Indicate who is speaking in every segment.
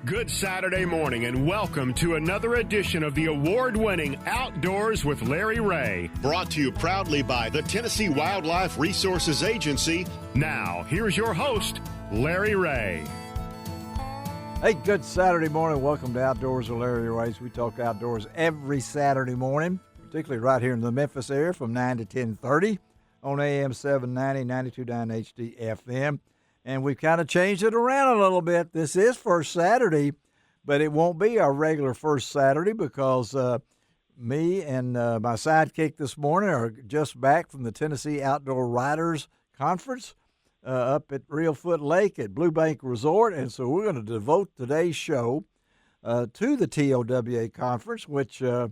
Speaker 1: Good Saturday morning and welcome to another edition of the award-winning Outdoors with Larry Ray.
Speaker 2: Brought to you proudly by the Tennessee Wildlife Resources Agency.
Speaker 1: Now, here's your host, Larry Ray.
Speaker 3: Hey, good Saturday morning. Welcome to Outdoors with Larry Ray. We talk outdoors every Saturday morning, particularly right here in the Memphis area from 9 to 10:30 on AM 790, 92.9 HD FM. And we've kind of changed it around a little bit. This is first Saturday, but it won't be our regular first Saturday because me and my sidekick this morning are just back from the Tennessee Outdoor Riders Conference up at Reelfoot Lake at Blue Bank Resort. And so we're going to devote today's show to the TOWA conference, which now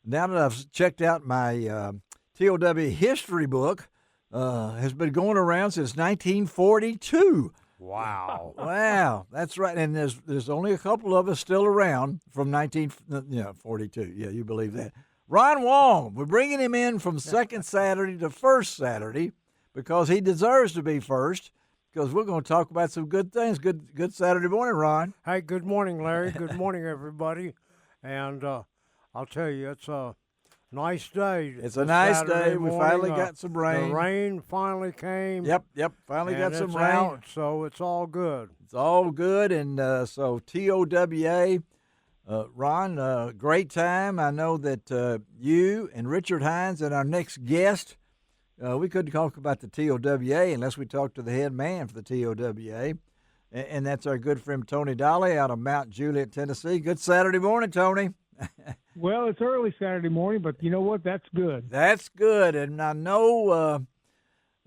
Speaker 3: that I've checked out my TOWA history book, has been going around since 1942.
Speaker 1: Wow.
Speaker 3: Wow, that's right. And there's only a couple of us still around from 1942. Yeah, you believe that. Ron Wong, we're bringing him in from second Saturday to first Saturday because he deserves to be first, because we're going to talk about some good things. Good Saturday morning, Ron.
Speaker 4: Hey, good morning, Larry. Good morning, everybody. And I'll tell you, it's a nice day.
Speaker 3: It's a nice
Speaker 4: Saturday
Speaker 3: day. We
Speaker 4: morning.
Speaker 3: finally got some rain.
Speaker 4: The rain finally came.
Speaker 3: Yep. Finally got some
Speaker 4: it's
Speaker 3: rain.
Speaker 4: Out, so it's all good.
Speaker 3: It's all good. And so TOWA, Ron, great time. I know that you and Richard Hines and our next guest, we couldn't talk about the TOWA unless we talked to the head man for the TOWA. And that's our good friend Tony Dolle out of Mount Juliet, Tennessee. Good Saturday morning, Tony.
Speaker 5: Well, it's early Saturday morning, but you know what? That's good.
Speaker 3: That's good. And I know,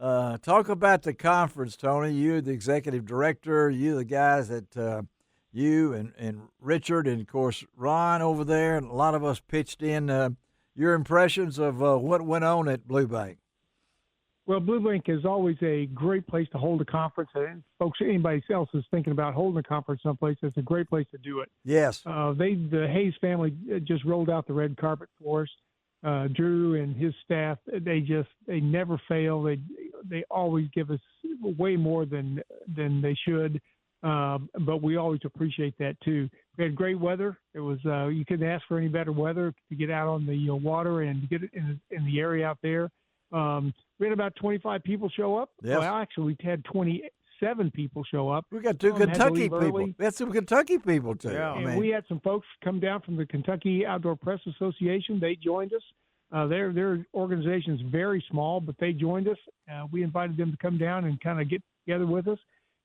Speaker 3: talk about the conference, Tony. You're the executive director. You the guys that you and Richard and, of course, Ron over there, and a lot of us pitched in. Your impressions of what went on at Blue Bank.
Speaker 5: Well, Blue Bank is always a great place to hold a conference. And folks, anybody else is thinking about holding a conference someplace, it's a great place to do it.
Speaker 3: Yes.
Speaker 5: The Hayes family just rolled out the red carpet for us. Drew and his staff, they never fail. They always give us way more than they should. But we always appreciate that too. We had great weather. It was you couldn't ask for any better weather to get out on the water and to get it in the area out there. We had about 25 people show up.
Speaker 3: Yes.
Speaker 5: Well, actually, we had 27 people show up.
Speaker 3: We got two Kentucky people.
Speaker 5: Early.
Speaker 3: We had some Kentucky people, too.
Speaker 4: Yeah.
Speaker 5: And we had some folks come down from the Kentucky Outdoor Press Association. They joined us. Their organization's very small, but they joined us. We invited them to come down and kind of get together with us.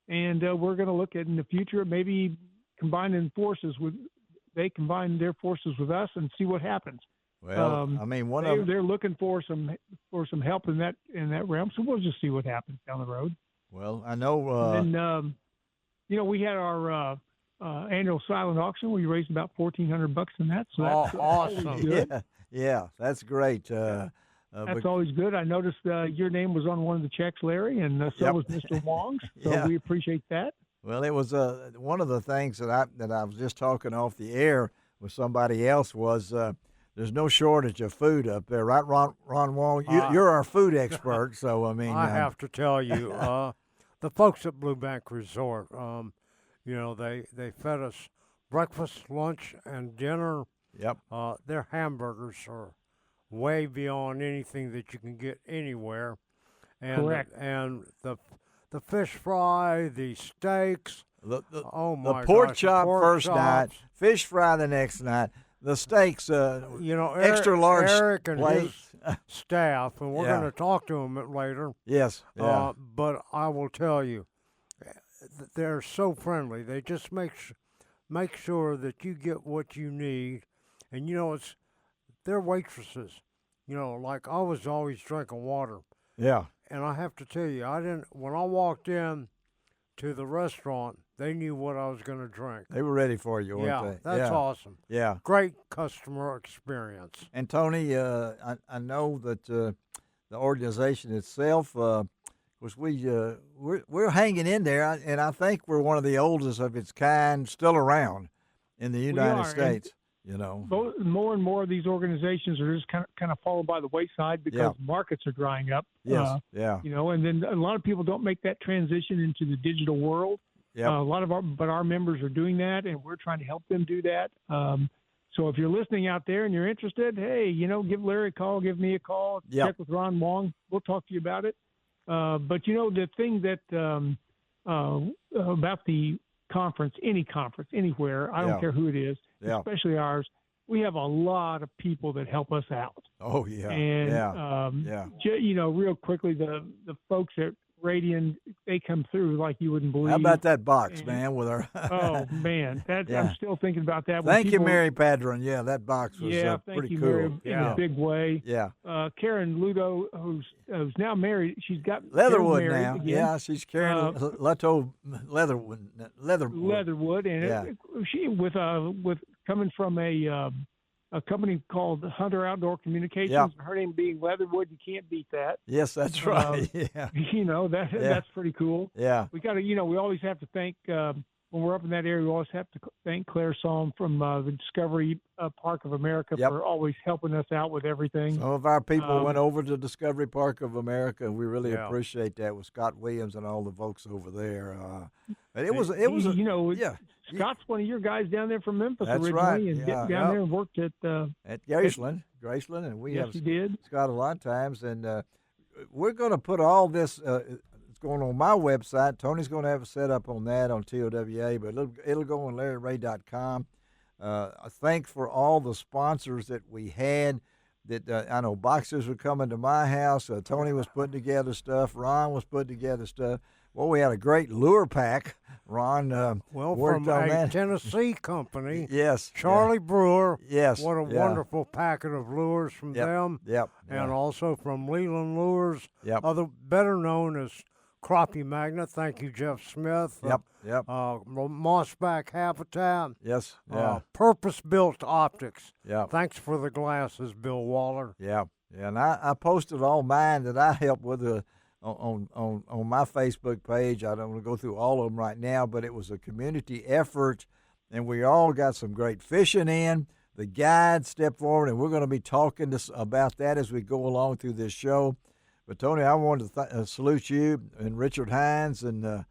Speaker 5: And we're going to look at in the future maybe combining forces they combine their forces with us and see what happens.
Speaker 3: Well, I mean,
Speaker 5: they're looking for some help in that realm, so we'll just see what happens down the road.
Speaker 3: Well, I know.
Speaker 5: And we had our annual silent auction. We raised about $1,400 in that. So that's
Speaker 4: awesome!
Speaker 5: Good.
Speaker 3: Yeah, that's great.
Speaker 5: That's always good. I noticed your name was on one of the checks, Larry, and so was Mr. Wong's. So we appreciate that.
Speaker 3: Well, it was one of the things that I was just talking off the air with somebody else was. There's no shortage of food up there, right, Ron Wong? You're our food expert, so I mean.
Speaker 4: I have to tell you, the folks at Blue Bank Resort, they fed us breakfast, lunch, and dinner.
Speaker 3: Yep.
Speaker 4: Their hamburgers are way beyond anything that you can get anywhere. And,
Speaker 5: correct.
Speaker 4: And the fish fry, the steaks.
Speaker 3: The
Speaker 4: pork
Speaker 3: chop first night, fish fry the next night. The steaks, extra large
Speaker 4: Eric and
Speaker 3: plate.
Speaker 4: his staff, and we're going to talk to them later.
Speaker 3: Yes. Yeah.
Speaker 4: But I will tell you, they're so friendly. They just make sure that you get what you need, and they're waitresses. Like I was always drinking water.
Speaker 3: Yeah.
Speaker 4: And I have to tell you, when I walked in to the restaurant, they knew what I was going to drink.
Speaker 3: They were ready for you, weren't they?
Speaker 4: That's awesome.
Speaker 3: Yeah.
Speaker 4: Great customer experience.
Speaker 3: And, Tony, I know that the organization itself, of course, we're hanging in there, and I think we're one of the oldest of its kind still around in the United States.
Speaker 5: More and more of these organizations are just kind of falling by the wayside because markets are drying up.
Speaker 3: Yes.
Speaker 5: And then a lot of people don't make that transition into the digital world.
Speaker 3: Yep.
Speaker 5: But our members are doing that, and we're trying to help them do that. So if you're listening out there and you're interested, hey, give Larry a call, give me a call,
Speaker 3: Yep.
Speaker 5: check with Ron Wong. We'll talk to you about it. But the thing that about the conference, any conference, anywhere, I don't care who it is, especially ours, we have a lot of people that help us out.
Speaker 3: Oh, yeah.
Speaker 5: And, real quickly, the folks at Radian, they come through like you wouldn't believe.
Speaker 3: How about that box, man? With our
Speaker 5: oh, man. I'm still thinking about that.
Speaker 3: Thank you, Mary Padron. Yeah, that box was pretty cool.
Speaker 5: Mary, in a big way.
Speaker 3: Yeah.
Speaker 5: Karen Ludo, who's now married, she's got
Speaker 3: Leatherwood
Speaker 5: now.
Speaker 3: Again. Yeah, she's Karen Leatherwood.
Speaker 5: And she with coming from a company called Hunter Outdoor Communications.
Speaker 3: Yep.
Speaker 5: Her name being Leatherwood, you can't beat that.
Speaker 3: Yes, that's right.
Speaker 5: That's pretty cool.
Speaker 3: Yeah.
Speaker 5: We got to, we always have to thank when we're up in that area. We always have to thank Claire Salm from the Discovery Park of America for always helping us out with everything.
Speaker 3: Some of our people went over to Discovery Park of America, and we really appreciate that with Scott Williams and all the folks over there.
Speaker 5: Scott's one of your guys down there from Memphis
Speaker 3: That's
Speaker 5: originally,
Speaker 3: right.
Speaker 5: and down there and worked at
Speaker 3: Graceland, and we
Speaker 5: yes,
Speaker 3: have
Speaker 5: he did.
Speaker 3: Scott a lot of times, and we're going to put all this. It's going on my website. Tony's going to have it set up on that on TOWA, but it'll go on LarryRay.com. Thanks for all the sponsors that we had. That I know boxers were coming to my house. Tony was putting together stuff. Ron was putting together stuff. Well, we had a great lure pack. Ron worked
Speaker 4: from
Speaker 3: on
Speaker 4: a
Speaker 3: that.
Speaker 4: Tennessee company.
Speaker 3: Yes.
Speaker 4: Charlie Brewer.
Speaker 3: Yes.
Speaker 4: What a wonderful packet of lures from them.
Speaker 3: Yep.
Speaker 4: And also from Leland Lures.
Speaker 3: Yep.
Speaker 4: Better known as Crappie Magnet. Thank you, Jeff Smith.
Speaker 3: Yep.
Speaker 4: Mossback Habitat.
Speaker 3: Yes. Yeah.
Speaker 4: Purpose-built optics.
Speaker 3: Yeah.
Speaker 4: Thanks for the glasses, Bill Waller.
Speaker 3: Yeah. Yeah. And I posted all mine that I helped with on my Facebook page. I don't want to go through all of them right now, but it was a community effort, and we all got some great fishing in. The guide stepped forward, and we're going to be talking about that as we go along through this show. But, Tony, I wanted to salute you and Richard Hines and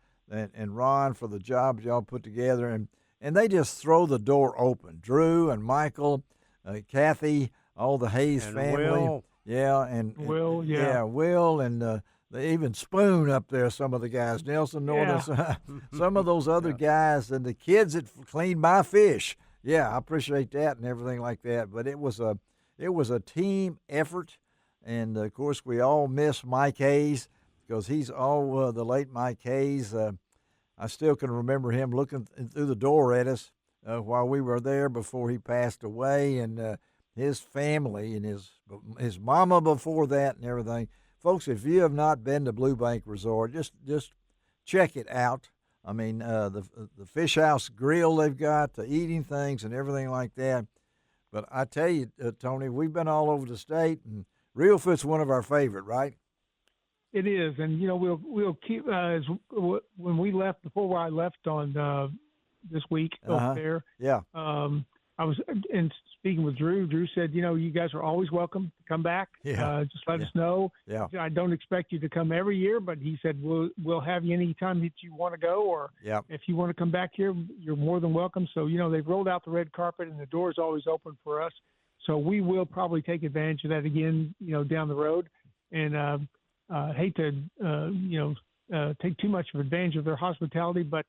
Speaker 3: Ron for the jobs y'all put together. And they just throw the door open. Drew and Michael, Kathy, all the Hayes
Speaker 4: and
Speaker 3: family.
Speaker 4: Will.
Speaker 3: Yeah, and
Speaker 5: Will,
Speaker 3: Will, and they even Spoon up there, some of the guys, Nelson Northern, some of those other guys, and the kids that cleaned my fish. Yeah, I appreciate that and everything like that. But it was a team effort, and of course we all miss Mike Hayes because he's the late Mike Hayes. I still can remember him looking through the door at us while we were there before he passed away, and his family and his mama before that and everything. Folks, if you have not been to Blue Bank Resort, just check it out. I mean, the fish house grill they've got, the eating things and everything like that. But I tell you, Tony, we've been all over the state, and Reelfoot's one of our favorite, right?
Speaker 5: It is, and we'll keep when we left before I left on this week up there.
Speaker 3: Yeah.
Speaker 5: I was speaking with Drew. Drew said, you guys are always welcome to come back.
Speaker 3: Yeah.
Speaker 5: Just let us know.
Speaker 3: Yeah.
Speaker 5: I don't expect you to come every year, but he said we'll have you any time that you want to go, or if you want to come back here, you're more than welcome. So they've rolled out the red carpet, and the door is always open for us. So we will probably take advantage of that again, down the road. And hate to take too much of advantage of their hospitality, but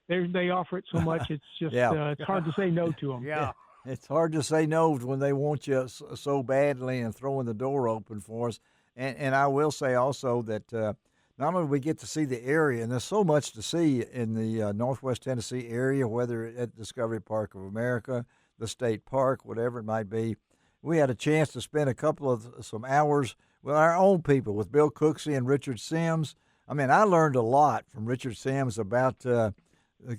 Speaker 5: they offer it so much. It's just it's hard to say no to them.
Speaker 4: Yeah.
Speaker 3: It's hard to say no when they want you so badly and throwing the door open for us. And I will say also that not only do we get to see the area, and there's so much to see in the Northwest Tennessee area, whether at Discovery Park of America, the state park, whatever it might be. We had a chance to spend some hours with our own people, with Bill Cooksey and Richard Sims. I mean, I learned a lot from Richard Sims about the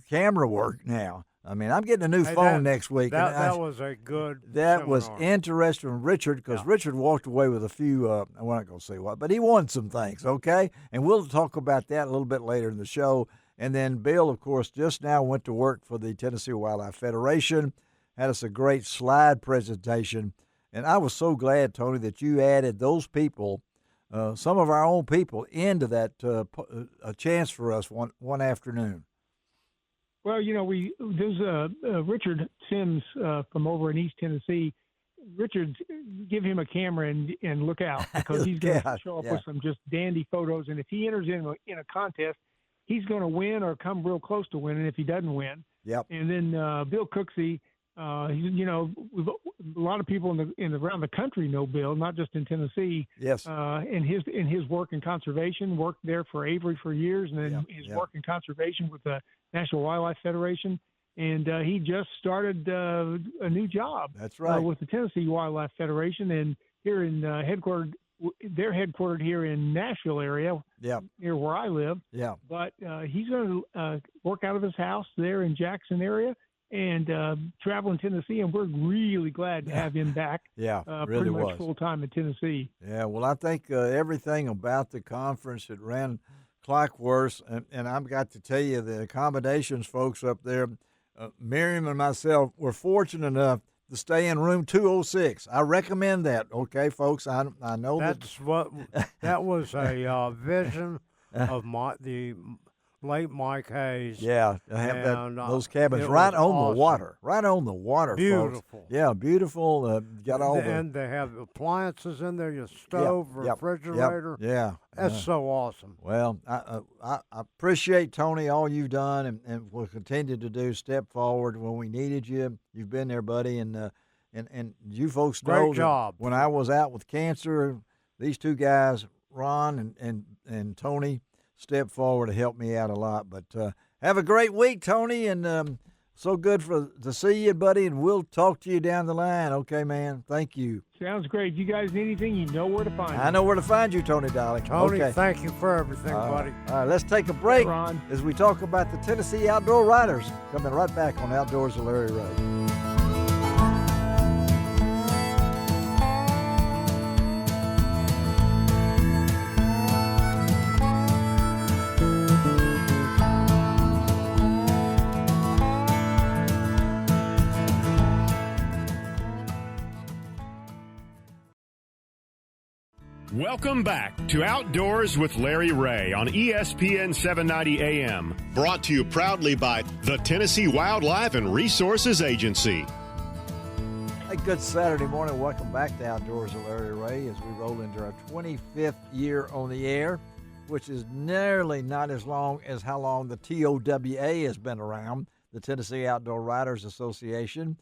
Speaker 3: camera work now. I mean, I'm getting a new phone next week.
Speaker 4: That was a good
Speaker 3: That
Speaker 4: seminar.
Speaker 3: was interesting from Richard, because Richard walked away with a few, I'm not going to say what, but he won some things, okay? And we'll talk about that a little bit later in the show. And then Bill, of course, just now went to work for the Tennessee Wildlife Federation, had us a great slide presentation. And I was so glad, Tony, that you added those people, some of our own people, into that a chance for us one afternoon.
Speaker 5: Well, there's Richard Sims from over in East Tennessee. Richard, give him a camera and look out, because he's going to show up with some just dandy photos. And if he enters in a contest, he's going to win or come real close to winning if he doesn't win.
Speaker 3: Yep.
Speaker 5: And then Bill Cooksey, a lot of people around the country know Bill, not just in Tennessee.
Speaker 3: Yes.
Speaker 5: In his work in conservation, worked there for Avery for years, and then his work in conservation with the National Wildlife Federation. And he just started a new job.
Speaker 3: That's right.
Speaker 5: With the Tennessee Wildlife Federation, and here in they're headquartered here in Nashville area, near where I live.
Speaker 3: Yeah.
Speaker 5: But he's going to work out of his house there in Jackson area and travel in Tennessee, and we're really glad to have him back.
Speaker 3: Yeah,
Speaker 5: pretty much full time in Tennessee.
Speaker 3: Yeah. Well, I think everything about the conference, it ran clockwork, and I've got to tell you, the accommodations folks up there. Miriam and myself were fortunate enough to stay in room 206. I recommend that. Okay, folks. I know
Speaker 4: that was a vision of the late Mike Hayes.
Speaker 3: Yeah, I have those cabins right on the water. Right on the water.
Speaker 4: Beautiful.
Speaker 3: Folks. Yeah, beautiful. Got all
Speaker 4: and they have appliances in there, your stove, refrigerator.
Speaker 3: Yeah.
Speaker 4: That's so awesome.
Speaker 3: Well, I appreciate, Tony, all you've done and will continue to do. Step forward when we needed you. You've been there, buddy, and you folks know
Speaker 4: Great job.
Speaker 3: When I was out with cancer, these two guys, Ron and Tony, stepped forward to help me out a lot. But have a great week, Tony, and so good to see you, buddy, and we'll talk to you down the line. Okay, man? Thank you.
Speaker 5: Sounds great. If you guys need anything, you know where to find me.
Speaker 3: I know where to find you, Tony Dolle.
Speaker 4: Tony,
Speaker 3: okay.
Speaker 4: Thank you for everything, buddy.
Speaker 3: All right, let's take a break
Speaker 5: Ron.
Speaker 3: as we talk about the Tennessee Outdoor Riders. Coming right back on Outdoors with Larry Ray.
Speaker 1: Welcome back to Outdoors with Larry Ray on ESPN 790 AM.
Speaker 2: Brought to you proudly by the Tennessee Wildlife and Resources Agency.
Speaker 3: Hey, good Saturday morning. Welcome back to Outdoors with Larry Ray as we roll into our 25th year on the air, which is nearly not as long as how long the TOWA has been around, the Tennessee Outdoor Riders Association,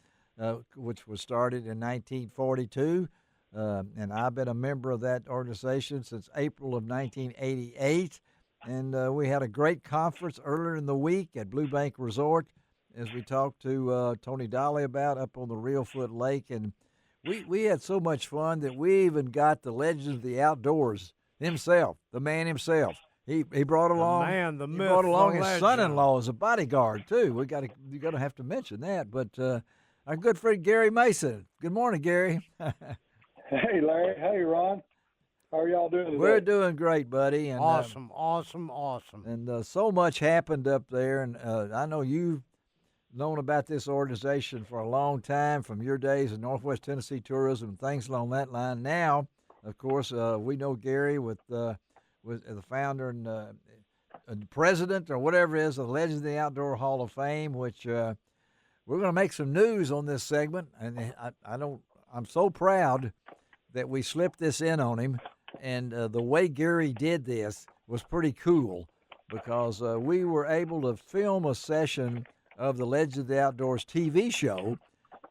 Speaker 3: which was started in 1942. And I've been a member of that organization since April of 1988. And we had a great conference earlier in the week at Blue Bank Resort, as we talked to Tony Dolle about up on the Reelfoot Lake. And we had so much fun that we even got the legend of the outdoors himself, the man himself. He brought along
Speaker 4: the
Speaker 3: he
Speaker 4: myth,
Speaker 3: brought along his
Speaker 4: legend.
Speaker 3: son-in-law as a bodyguard too. You got to have to mention that. But our good friend Garry Mason. Good morning, Gary.
Speaker 6: Hey, Larry. Hey, Ron. How are y'all doing today?
Speaker 3: We're doing great, buddy. And,
Speaker 4: awesome.
Speaker 3: And so much happened up there. And I know you've known about this organization for a long time from your days in Northwest Tennessee Tourism and things along that line. Now, of course, we know Gary with the founder and president or whatever it is of the Legends of the Outdoor Hall of Fame, which we're going to make some news on this segment. And I'm so proud that we slipped this in on him, and the way Gary did this was pretty cool because we were able to film a session of the Legends of the Outdoors TV show,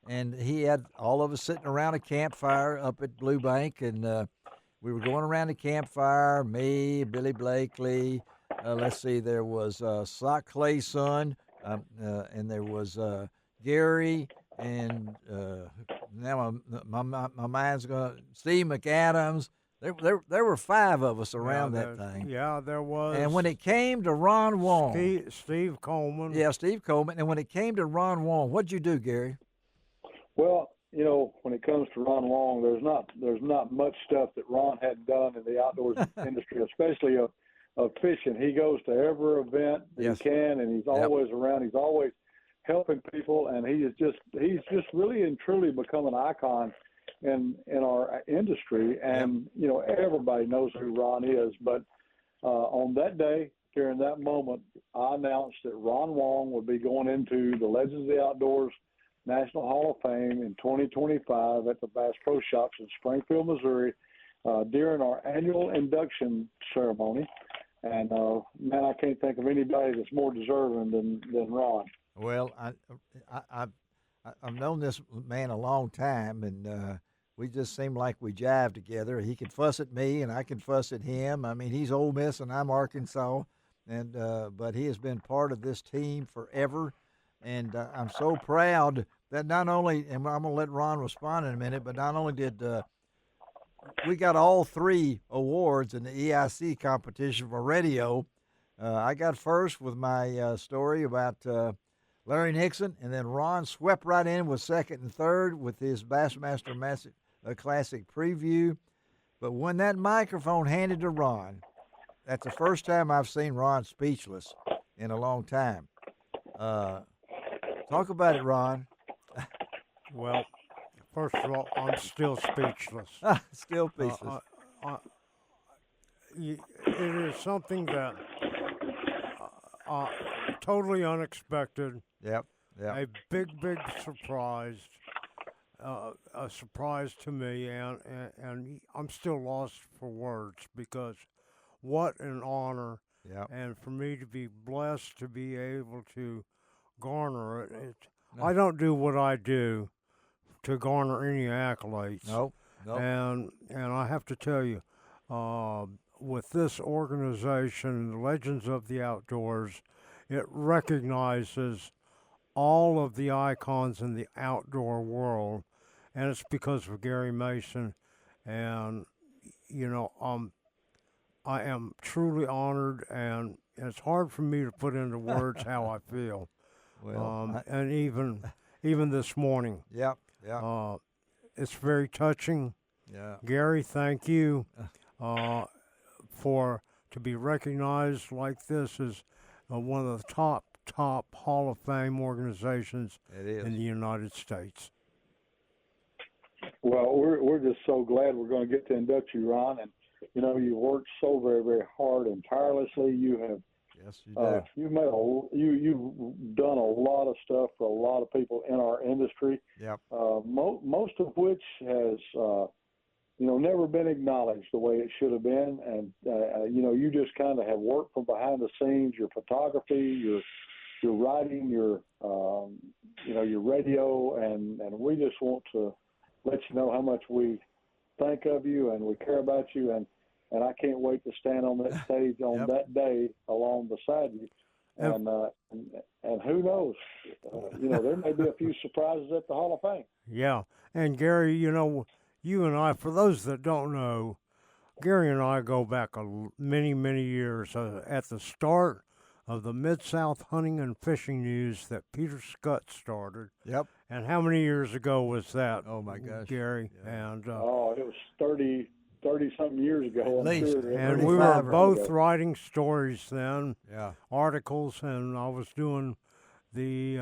Speaker 3: and he had all of us sitting around a campfire up at Blue Bank, and we were going around the campfire, me, Billy Blakley, let's see, there was Sock Clay's son, and there was Gary, and now my mind's going. Steve McCadams. There were five of us around that thing.
Speaker 4: Yeah, there was.
Speaker 3: And when it came to Ron Wong,
Speaker 4: Steve Coleman.
Speaker 3: Yeah, Steve Coleman. And when it came to Ron Wong, what'd you do, Gary?
Speaker 6: Well, when it comes to Ron Wong, there's not much stuff that Ron hadn't done in the outdoors industry, especially of fishing. He goes to every event that he can, and he's always around. He's always helping people, and he's just really and truly become an icon in our industry. And everybody knows who Ron is. But on that day, during that moment, I announced that Ron Wong would be going into the Legends of the Outdoors National Hall of Fame in 2025 at the Bass Pro Shops in Springfield, Missouri, during our annual induction ceremony. And, man, I can't think of anybody that's more deserving than Ron.
Speaker 3: Well, I've known this man a long time, and we just seem like we jive together. He can fuss at me, and I can fuss at him. I mean, he's Ole Miss, and I'm Arkansas, and but he has been part of this team forever, and I'm so proud that not only, and I'm going to let Ron respond in a minute, but not only did we got all 3 awards in the EIC competition for radio. I got first with my story about Larry Nixon, and then Ron swept right in with second and third with his Bassmaster Classic preview. But when that microphone handed to Ron, that's the first time I've seen Ron speechless in a long time. Talk about it, Ron.
Speaker 4: Well, first of all, I'm still speechless.
Speaker 3: Still speechless.
Speaker 4: It is something that totally unexpected.
Speaker 3: Yep.
Speaker 4: A big surprise. A surprise to me, and I'm still lost for words, because what an honor.
Speaker 3: Yep.
Speaker 4: And for me to be blessed to be able to garner it. I don't do what I do to garner any accolades.
Speaker 3: Nope.
Speaker 4: And I have to tell you, with this organization, the Legends of the Outdoors, it recognizes all of the icons in the outdoor world, and it's because of Garry Mason. And, you know, I am truly honored, and it's hard for me to put into words how I feel.
Speaker 3: Well,
Speaker 4: and even this morning.
Speaker 3: Yep.
Speaker 4: It's very touching.
Speaker 3: Yeah.
Speaker 4: Garry, thank you for to be recognized like this as one of the top Hall of Fame organizations in the United States.
Speaker 6: Well, we're just so glad we're going to get to induct you, Ron. And you know, you worked so very, very hard and tirelessly. You have.
Speaker 3: Yes, you do.
Speaker 6: You've done a lot of stuff for a lot of people in our industry.
Speaker 3: Yep.
Speaker 6: Most of which has, never been acknowledged the way it should have been. And you just kind of have worked from behind the scenes. Your photography, your writing, your radio, and we just want to let you know how much we think of you and we care about you, and I can't wait to stand on that stage on that day along beside you. And who knows, there may be a few surprises at the Hall of Fame.
Speaker 4: Yeah, and Garry, you and I, for those that don't know, Garry and I go back many, many years. At the start of the Mid-South Hunting and Fishing News that Peter Scott started.
Speaker 3: Yep.
Speaker 4: And how many years ago was that?
Speaker 3: Oh my gosh,
Speaker 4: Garry.
Speaker 3: Yeah.
Speaker 4: And
Speaker 6: it was 30-something years ago.
Speaker 3: At least.
Speaker 6: Sure.
Speaker 4: And we were both writing stories then,
Speaker 3: yeah,
Speaker 4: articles, and I was doing the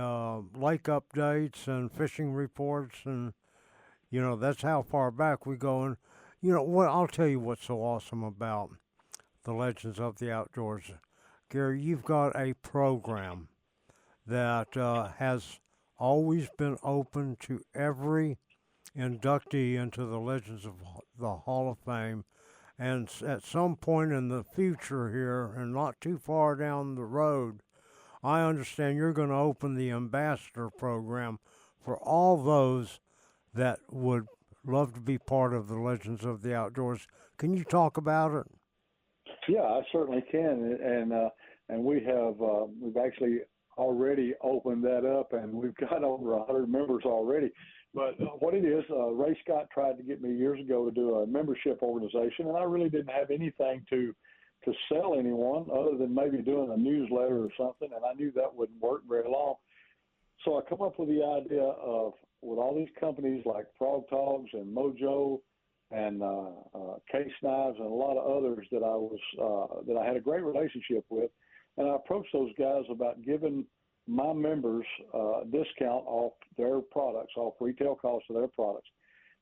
Speaker 4: lake updates and fishing reports, and that's how far back we go. And what I'll tell you what's so awesome about the Legends of the Outdoors, Garry, you've got a program that has always been open to every inductee into the Legends of the Hall of Fame. And at some point in the future here, and not too far down the road, I understand you're going to open the ambassador program for all those that would love to be part of the Legends of the Outdoors. Can you talk about it?
Speaker 6: Yeah, I certainly can, and we've actually already opened that up, and we've got over 100 members already. But what it is, Ray Scott tried to get me years ago to do a membership organization, and I really didn't have anything to sell anyone other than maybe doing a newsletter or something, and I knew that wouldn't work very long. So I come up with the idea of, with all these companies like Frog Togs and Mojo and Case Knives and a lot of others that I had a great relationship with, and I approached those guys about giving my members a discount off their products, off retail costs of their products.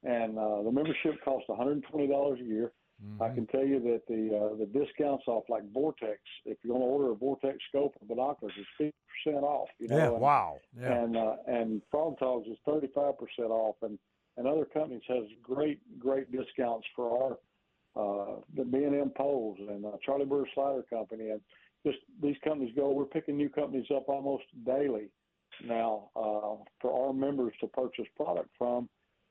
Speaker 6: And the membership costs $120 a year. I can tell you that the discounts off like Vortex, if you're going to order a Vortex scope or binoculars, is 50% off.
Speaker 4: Wow.
Speaker 6: Yeah. And Frog Togs is 35% off, and other companies has great discounts for our the B&M poles and Charlie Brewer Slider Company, and just these companies we're picking new companies up almost daily now for our members to purchase product from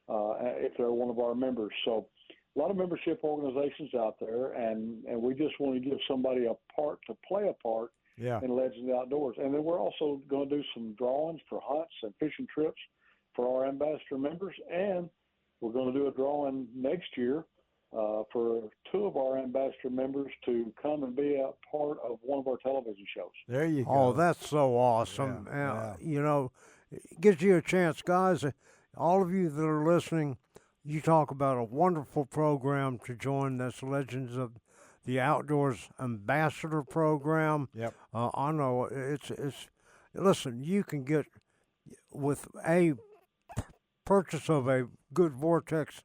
Speaker 6: if they're one of our members. So a lot of membership organizations out there, and we just want to give somebody to play a part in Legends of the Outdoors. And then we're also going to do some drawings for hunts and fishing trips for our ambassador members, and we're going to do a drawing next year for 2 of our ambassador members to come and be a part of one of our television shows.
Speaker 3: There you go.
Speaker 4: Oh, that's so awesome. It gives you a chance, guys. All of you that are listening, you talk about a wonderful program to join. That's Legends of the Outdoors Ambassador Program.
Speaker 3: Yep.
Speaker 4: I know it's. Listen, you can get with a purchase of a good Vortex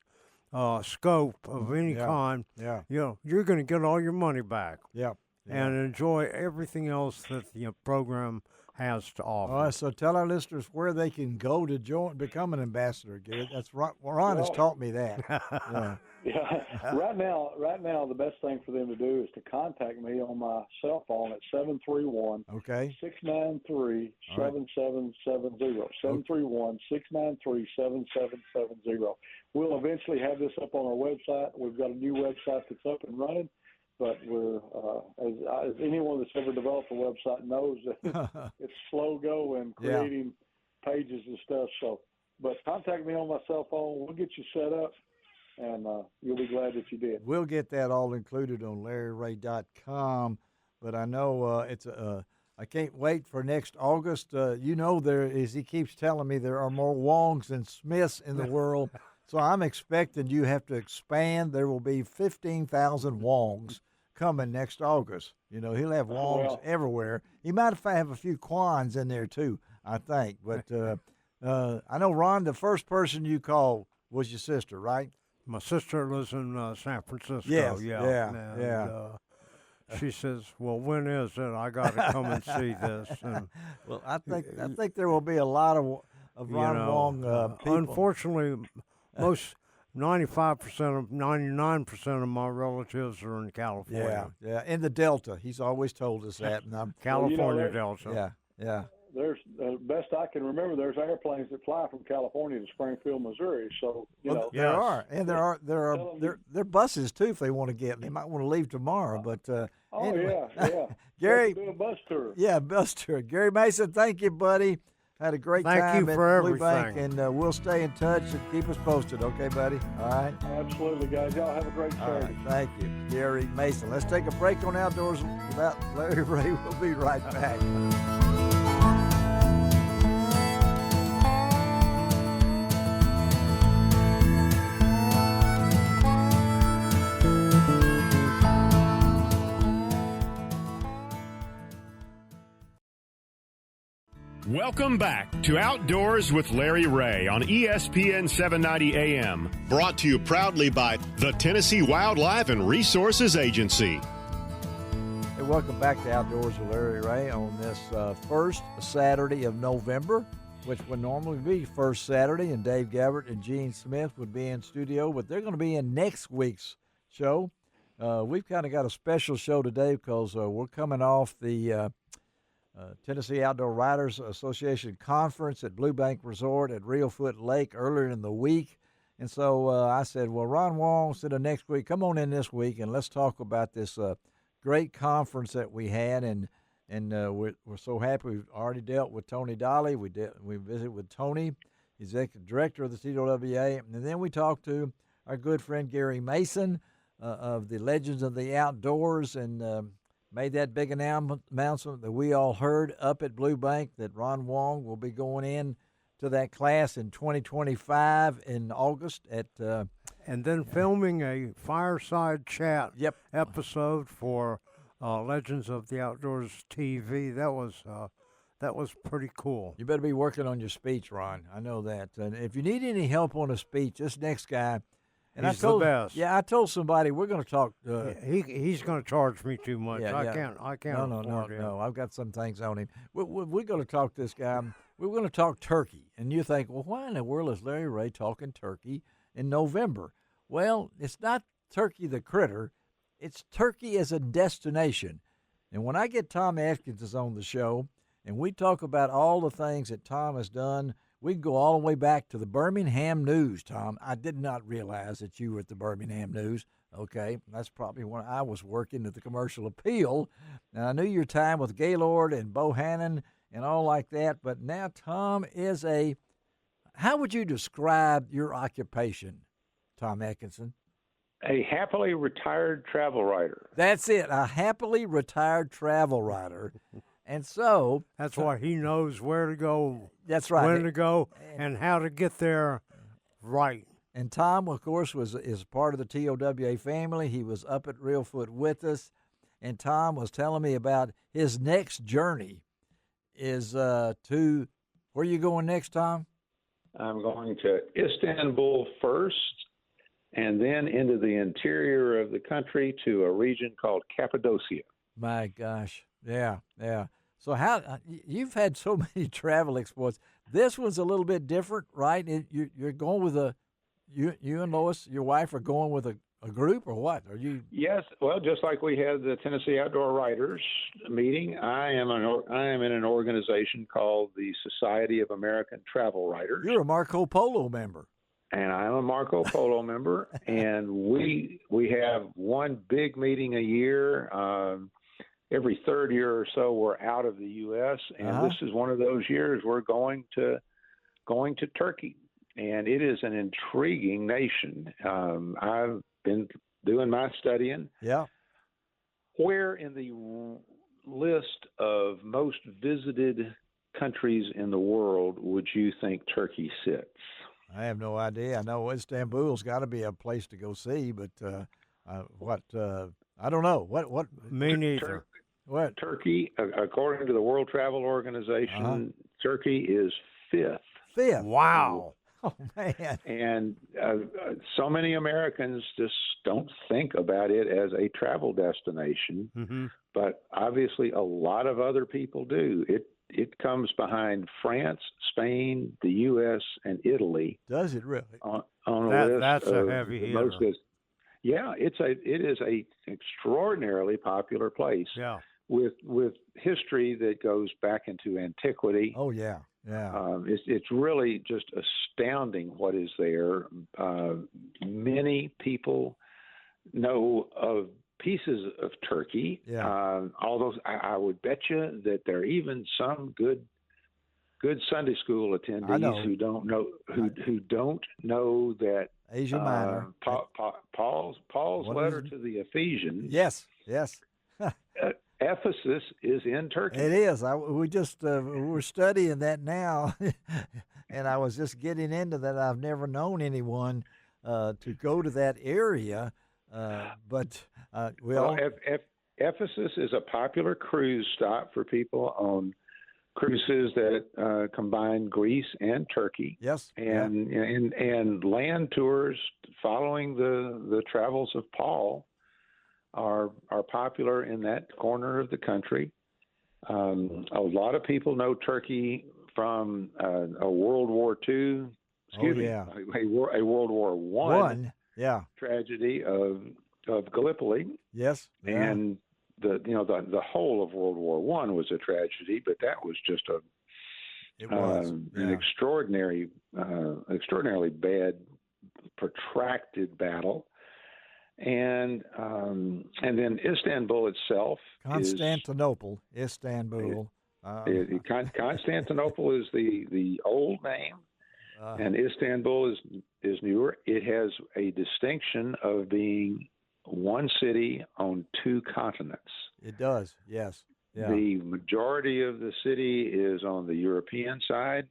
Speaker 4: scope of any kind.
Speaker 3: Yeah.
Speaker 4: You're going to get all your money back.
Speaker 3: Yep.
Speaker 4: And enjoy everything else that the program has to offer.
Speaker 3: All right, so tell our listeners where they can go to become an ambassador, Garrett. That's Ron has taught me that.
Speaker 6: Yeah. Right now, the best thing for them to do is to contact me on my cell phone at 731 693 7770. 731 693 7770. We'll eventually have this up on our website. We've got a new website that's up and running. But we're, as anyone that's ever developed a website knows, that it's slow going creating pages and stuff. So, but contact me on my cell phone. We'll get you set up, and you'll be glad that you did.
Speaker 3: We'll get that all included on LarryRay.com. But I know I can't wait for next August. There, as he keeps telling me, there are more Wongs than Smiths in the world. So I'm expecting you have to expand. There will be 15,000 Wongs coming next August. He'll have Wongs everywhere. He might have a few Quans in there too, I think. But I know, Ron, the first person you called was your sister, right?
Speaker 4: My sister lives in San Francisco.
Speaker 3: Yes,
Speaker 4: yeah. She says, "Well, when is it? I got to come and see this." And,
Speaker 3: well, I think there will be a lot of Ron Wong people.
Speaker 4: Unfortunately, most 99% of my relatives are in California.
Speaker 3: Yeah, in the Delta. He's always told us that. And
Speaker 4: California Delta.
Speaker 3: Yeah.
Speaker 6: There's best I can remember. There's airplanes that fly from California to Springfield, Missouri. So
Speaker 3: there are, and there are buses too if they want to get. They might want to leave tomorrow, but anyway. Gary,
Speaker 6: do a bus tour.
Speaker 3: Yeah, bus tour. Gary Mason, thank you, buddy. Had a great time
Speaker 4: Thank you for
Speaker 3: at Blue
Speaker 4: everything.
Speaker 3: Bank, and we'll stay in touch and keep us posted. Okay, buddy? All right?
Speaker 6: Absolutely, guys. Y'all have a great Saturday.
Speaker 3: All right, thank you. Gary Mason. Let's take a break on Outdoors without Larry Ray. We'll be right back.
Speaker 1: Welcome back to Outdoors with Larry Ray on ESPN 790 AM.
Speaker 2: Brought to you proudly by the Tennessee Wildlife and Resources Agency.
Speaker 3: Hey, welcome back to Outdoors with Larry Ray on this first Saturday of November, which would normally be first Saturday, and Dave Gabbert and Gene Smith would be in studio, but they're going to be in next week's show. We've kind of got a special show today because we're coming off the Tennessee Outdoor Writers Association Conference at Blue Bank Resort at Reelfoot Lake earlier in the week. And so I said, well, Ron Wong said next week, come on in this week and let's talk about this great conference that we had. And we're so happy. We've already dealt with Tony Dolle. We visited with Tony, Executive Director of the TWA. And then we talked to our good friend Garry Mason of the Legends of the Outdoors, and made that big announcement that we all heard up at Blue Bank that Ron Wong will be going in to that class in 2025 in August at
Speaker 4: and then filming a fireside chat episode for Legends of the Outdoors TV. That was pretty cool.
Speaker 3: You better be working on your speech, Ron. I know that. And if you need any help on a speech, this next guy And
Speaker 4: He's the best.
Speaker 3: Yeah, I told somebody we're going to talk.
Speaker 4: He's going to charge me too much.
Speaker 3: Yeah,
Speaker 4: I can't.
Speaker 3: No. I've got some things on him. We're going to talk to this guy. We're going to talk turkey, and you think, well, why in the world is Larry Ray talking turkey in November? Well, it's not turkey the critter; it's turkey as a destination. And when I get Tom Adkinson on the show, and we talk about all the things that Tom has done. We can go all the way back to the Birmingham News, Tom. I did not realize that you were at the Birmingham News. Okay, that's probably when I was working at the Commercial Appeal. And I knew your time with Gaylord and Bohannon and all like that. But now Tom is how would you describe your occupation, Tom Adkinson?
Speaker 7: A happily retired travel writer.
Speaker 3: That's it, a happily retired travel writer. And so
Speaker 4: that's why he knows where to go.
Speaker 3: That's right.
Speaker 4: When to go and how to get there right.
Speaker 3: And Tom, of course, is part of the TOWA family. He was up at Reelfoot with us. And Tom was telling me about his next journey is to, where are you going next, Tom?
Speaker 7: I'm going to Istanbul first, and then into the interior of the country to a region called Cappadocia.
Speaker 3: My gosh. Yeah. So you've had so many travel exploits. This one's a little bit different, right? You're going with you and Lois, your wife, are going with a group, or what? Are you?
Speaker 7: Yes. Well, just like we had the Tennessee Outdoor Writers meeting, I am in an organization called the Society of American Travel Writers.
Speaker 3: You're a Marco Polo member.
Speaker 7: And I'm a Marco Polo member, and we have one big meeting a year. Every third year or so, we're out of the U.S., and this is one of those years we're going to Turkey, and it is an intriguing nation. I've been doing my studying.
Speaker 3: Yeah.
Speaker 7: Where in the list of most visited countries in the world would you think Turkey sits?
Speaker 3: I have no idea. I know Istanbul's got to be a place to go see, but I don't know. What?
Speaker 4: Me neither.
Speaker 3: What?
Speaker 7: Turkey, according to the World Travel Organization, Turkey is fifth.
Speaker 3: Fifth?
Speaker 4: Wow.
Speaker 3: Oh, man.
Speaker 7: And so many Americans just don't think about it as a travel destination, but obviously a lot of other people do. It comes behind France, Spain, the U.S., and Italy.
Speaker 3: Does it really?
Speaker 7: On a list
Speaker 4: that's
Speaker 7: of
Speaker 4: a heavy hitter.
Speaker 7: most good. Yeah, it is a extraordinarily popular place.
Speaker 4: Yeah.
Speaker 7: With history that goes back into antiquity.
Speaker 3: Oh yeah.
Speaker 7: It's really just astounding what is there. Many people know of pieces of Turkey.
Speaker 3: Yeah.
Speaker 7: Although I would bet you that there are even some good Sunday school attendees who don't know that
Speaker 3: Asia Minor.
Speaker 7: Paul's letter to the Ephesians.
Speaker 3: Yes.
Speaker 7: Ephesus is in Turkey.
Speaker 3: It is. We're studying that now, and I was just getting into that. I've never known anyone to go to that area, but
Speaker 7: Ephesus is a popular cruise stop for people on cruises that combine Greece and Turkey.
Speaker 3: Yes,
Speaker 7: and land tours following the travels of Paul are popular in that corner of the country. A lot of people know Turkey from a World War II. A World War One.
Speaker 3: Yeah.
Speaker 7: Tragedy of Gallipoli.
Speaker 3: Yes. Yeah.
Speaker 7: And the whole of World War One was a tragedy, but that was just an extraordinarily bad, protracted battle. And then Istanbul itself.
Speaker 3: Constantinople. Constantinople
Speaker 7: is the old name, and Istanbul is newer. It has a distinction of being one city on two continents.
Speaker 3: It does, yes. Yeah.
Speaker 7: The majority of the city is on the European side,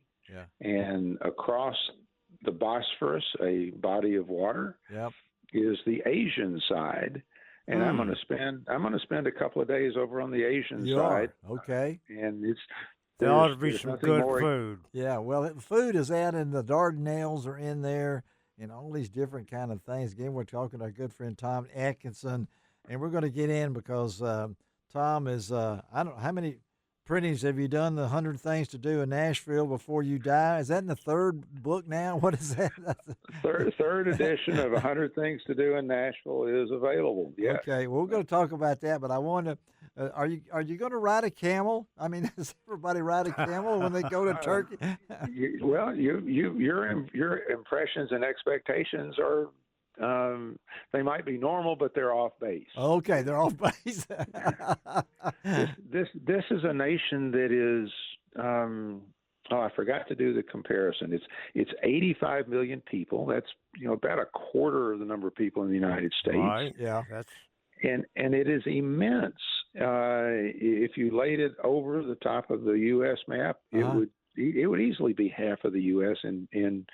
Speaker 7: and across the Bosphorus, a body of water, is the Asian side. And I'm going to spend a couple of days over on the Asian side.
Speaker 3: Okay.
Speaker 7: And
Speaker 4: there ought to be some good food.
Speaker 3: Yeah, well, food is out in the Dardanelles or in there, and all these different kind of things. Again, we're talking to our good friend Tom Adkinson, and we're going to get in because Tom is, I don't know, how many printings have you done? The 100 Things to Do in Nashville Before You Die? Is that in the third book now? What is that?
Speaker 7: Third edition of 100 Things to Do in Nashville is available. Yes.
Speaker 3: Okay, well, we're going to talk about that, but I want to. Are you going to ride a camel? I mean, does everybody ride a camel when they go to Turkey?
Speaker 7: Well, your impressions and expectations are. They might be normal, but they're off base.
Speaker 3: Okay, they're off base.
Speaker 7: This is a nation that is. I forgot to do the comparison. It's 85 million people. That's about a quarter of the number of people in the United States.
Speaker 4: Right.
Speaker 3: Yeah.
Speaker 7: And it is immense. If you laid it over the top of the U.S. map, it would easily be half of the U.S. in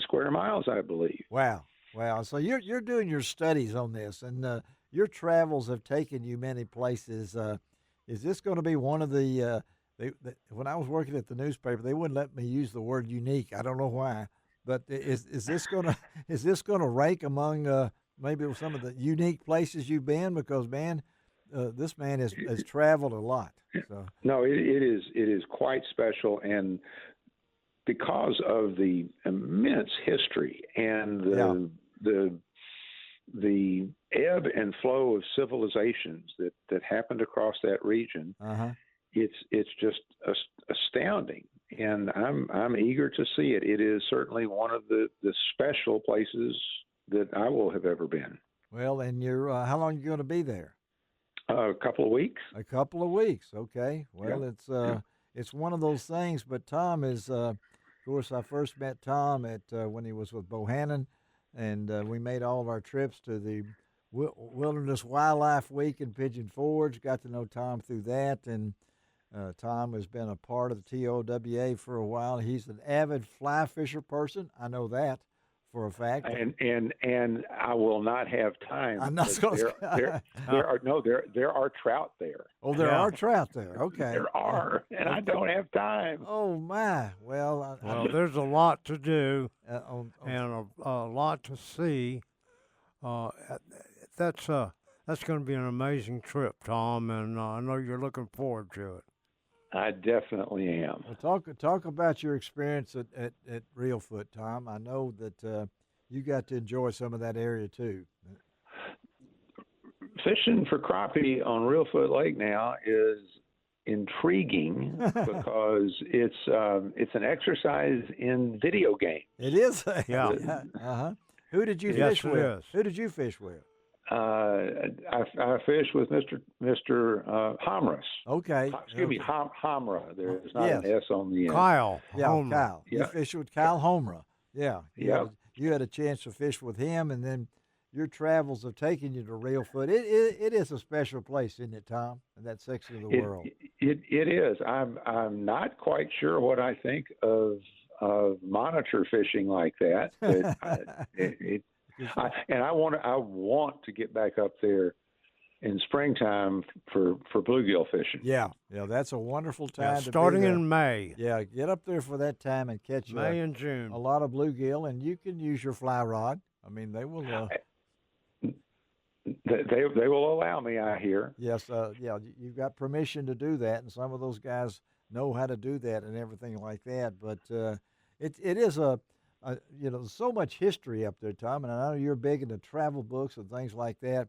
Speaker 7: square miles, I believe.
Speaker 3: Wow. So you're doing your studies on this, and your travels have taken you many places. Is this going to be one of the? When I was working at the newspaper, they wouldn't let me use the word unique. I don't know why, but is this going to rank among maybe some of the unique places you've been? Because this man has traveled a lot. So.
Speaker 7: No, it is quite special, and because of the immense history and the ebb and flow of civilizations that happened across that region, it's just astounding, and I'm eager to see it. It is certainly one of the special places that I will have ever been.
Speaker 3: Well, and you're how long are you going to be there?
Speaker 7: A couple of weeks.
Speaker 3: A couple of weeks. Okay. Well, it's one of those things. But Tom is, of course, I first met Tom at when he was with Bohannon, and we made all of our trips to the Wilderness Wildlife Week in Pigeon Forge. Got to know Tom through that, and Tom has been a part of the TOWA for a while. He's an avid fly fisher person. I know that for a fact.
Speaker 7: And I will not have time.
Speaker 3: I'm not
Speaker 7: there are trout there.
Speaker 3: Oh, there are trout there. Okay.
Speaker 7: There are, and I don't have time.
Speaker 3: Oh my! Well,
Speaker 4: there's a lot to do and a lot to see. That's going to be an amazing trip, Tom, and I know you're looking forward to it.
Speaker 7: I definitely am.
Speaker 3: Well, talk about your experience at Reelfoot, Tom. I know that you got to enjoy some of that area too.
Speaker 7: Fishing for crappie on Reelfoot Lake now is intriguing because it's an exercise in video game.
Speaker 3: It is.
Speaker 4: Yeah.
Speaker 3: Who did you fish with? Who did you fish with?
Speaker 7: I fished with Mr. Hamras.
Speaker 3: Okay.
Speaker 7: Excuse me, Hamra. There's not an S on the end.
Speaker 4: Kyle.
Speaker 3: Kyle.
Speaker 7: Yeah.
Speaker 3: You fished with Kyle Homra. Yeah.
Speaker 7: Yeah.
Speaker 3: You had a chance to fish with him, and then your travels have taken you to Reelfoot. It is a special place, isn't it, Tom, in that section of the world?
Speaker 7: It is. I'm not quite sure what I think of monitor fishing like that, but I want to get back up there in springtime for bluegill fishing.
Speaker 3: Yeah, that's a wonderful time.
Speaker 4: Starting in May.
Speaker 3: Yeah, get up there for that time and catch
Speaker 4: May and June.
Speaker 3: A lot of bluegill, and you can use your fly rod. I mean, they will.
Speaker 7: They will allow me, I hear.
Speaker 3: Yes, you've got permission to do that, and some of those guys know how to do that and everything like that. But it is so much history up there, Tom, and I know you're big into travel books and things like that.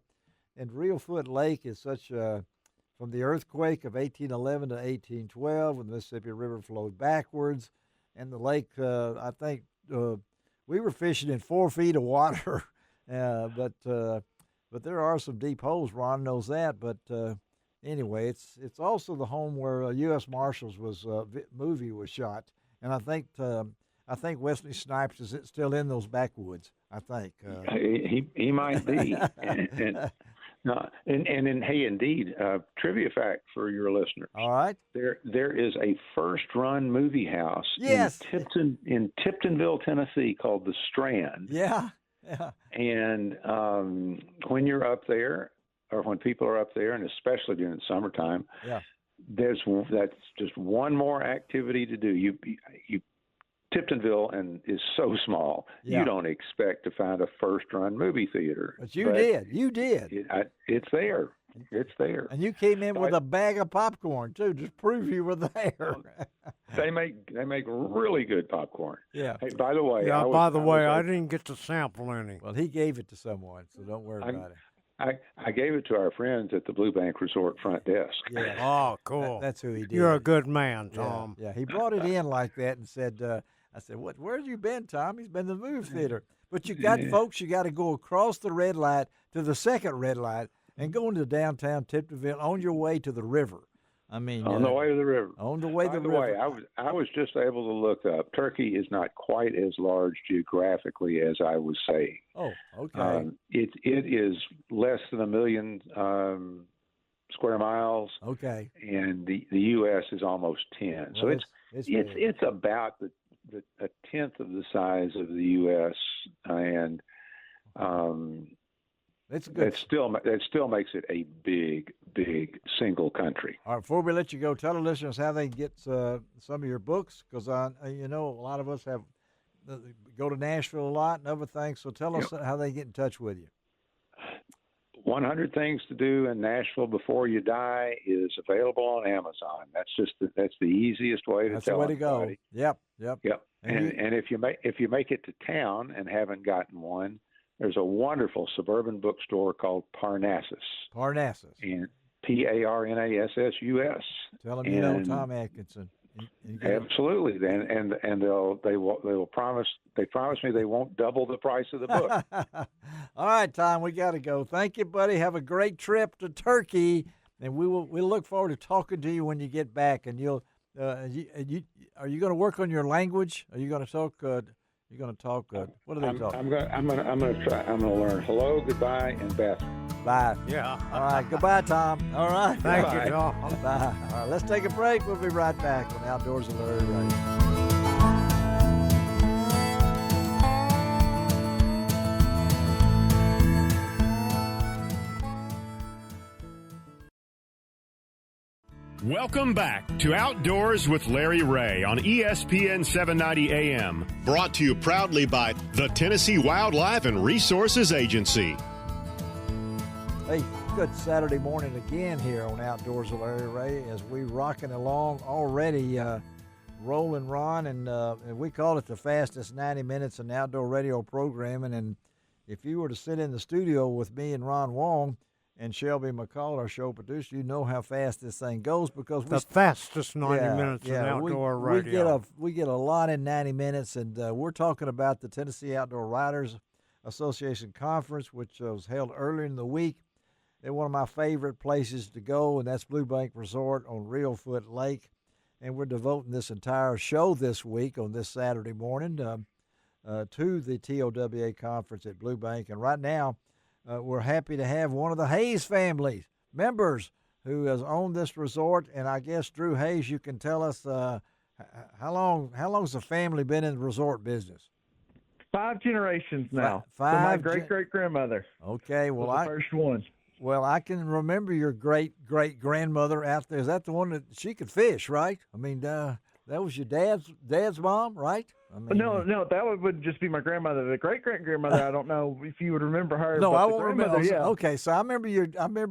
Speaker 3: And Reelfoot Lake is such from the earthquake of 1811 to 1812, when the Mississippi River flowed backwards, and the lake, I think we were fishing in 4 feet of water, but there are some deep holes. Ron knows that, but anyway, it's also the home where U.S. Marshals movie was shot, and I think Wesley Snipes is still in those backwoods. I think
Speaker 7: he might be. Hey, indeed, trivia fact for your listeners.
Speaker 3: All right,
Speaker 7: there is a first-run movie house in Tiptonville, Tennessee, called The Strand.
Speaker 3: Yeah.
Speaker 7: And when you're up there, or when people are up there, and especially during the summertime, that's just one more activity to do. You Tiptonville is so small.
Speaker 3: Yeah.
Speaker 7: You don't expect to find a first-run movie theater.
Speaker 3: But you did. You did.
Speaker 7: It's there. It's there.
Speaker 3: And you came in with a bag of popcorn too, just prove you were there.
Speaker 7: They make really good popcorn.
Speaker 3: Yeah.
Speaker 7: Hey, by the way,
Speaker 4: I didn't get to sample any.
Speaker 3: Well, he gave it to someone, so don't worry about it.
Speaker 7: I gave it to our friends at the Blue Bank Resort front desk.
Speaker 3: Yeah.
Speaker 4: Oh, cool.
Speaker 3: That's who he did.
Speaker 4: You're a good man, Tom.
Speaker 3: Yeah. He brought it in like that and said, I said, where have you been, Tom? He's been to the movie theater. But you got folks, you got to go across the red light to the second red light and go into downtown Tiptonville on your way to the river. I mean,
Speaker 7: on the way to the river.
Speaker 3: On the way to the river.
Speaker 7: By the way, I was just able to look up. Turkey is not quite as large geographically as I was saying.
Speaker 3: Oh, okay.
Speaker 7: It is less than 1 million square miles.
Speaker 3: Okay.
Speaker 7: And the U.S. is almost 10. So it's about a tenth of the size of the U.S. and
Speaker 3: it's good.
Speaker 7: That still makes it a big single country.
Speaker 3: All right, before we let you go, tell the listeners how they get some of your books, because a lot of us have go to Nashville a lot and other things. So tell us how they get in touch with you.
Speaker 7: 100 Things to Do in Nashville Before You Die is available on Amazon. That's the easiest way to tell
Speaker 3: everybody. That's the way to go. Yep.
Speaker 7: And if you make it to town and haven't gotten one, there's a wonderful suburban bookstore called Parnassus. And Parnassus.
Speaker 3: Tell them you know Tom Adkinson.
Speaker 7: Absolutely, and they promise me they won't double the price of the book.
Speaker 3: All right, Tom, we got to go. Thank you, buddy. Have a great trip to Turkey, and we'll look forward to talking to you when you get back. And you'll are you going to work on your language? Are you going to talk? You're going to talk. What are they talking?
Speaker 7: I'm going to try. I'm going to learn hello, goodbye, and bathroom.
Speaker 3: Bye.
Speaker 4: Yeah.
Speaker 3: All right. Goodbye, Tom. All right.
Speaker 4: Thank you, Tom.
Speaker 3: Bye. All right. Let's take a break. We'll be right back on Outdoors with Larry Ray.
Speaker 1: Welcome back to Outdoors with Larry Ray on ESPN 790 AM.
Speaker 2: Brought to you proudly by the Tennessee Wildlife and Resources Agency.
Speaker 3: Hey, good Saturday morning again here on Outdoors with Larry Ray as we rocking along already, rolling, Ron, and we call it the fastest 90 minutes in outdoor radio programming. And if you were to sit in the studio with me and Ron Wong and Shelby McCall, our show producer, you know how fast this thing goes because
Speaker 4: the fastest 90 minutes in outdoor radio.
Speaker 3: We get a lot in 90 minutes, and we're talking about the Tennessee Outdoor Writers Association Conference, which was held earlier in the week. They're one of my favorite places to go, and that's Blue Bank Resort on Reelfoot Lake. And we're devoting this entire show this week on this Saturday morning to the TOWA conference at Blue Bank. And right now, we're happy to have one of the Hayes family members who has owned this resort. And I guess, Drew Hayes, you can tell us how long's the family been in the resort business?
Speaker 8: 5 generations now.
Speaker 3: Five.
Speaker 8: My great-great-grandmother.
Speaker 3: Okay, well,
Speaker 8: was the first one.
Speaker 3: Well, I can remember your great-great-grandmother out there. Is that the one that she could fish, right? I mean, that was your dad's mom, right? I mean,
Speaker 8: no, that would just be my grandmother. The great-great-grandmother, I don't know if you would remember her.
Speaker 3: No,
Speaker 8: but
Speaker 3: I won't remember.
Speaker 8: Yeah.
Speaker 3: Okay, so I remember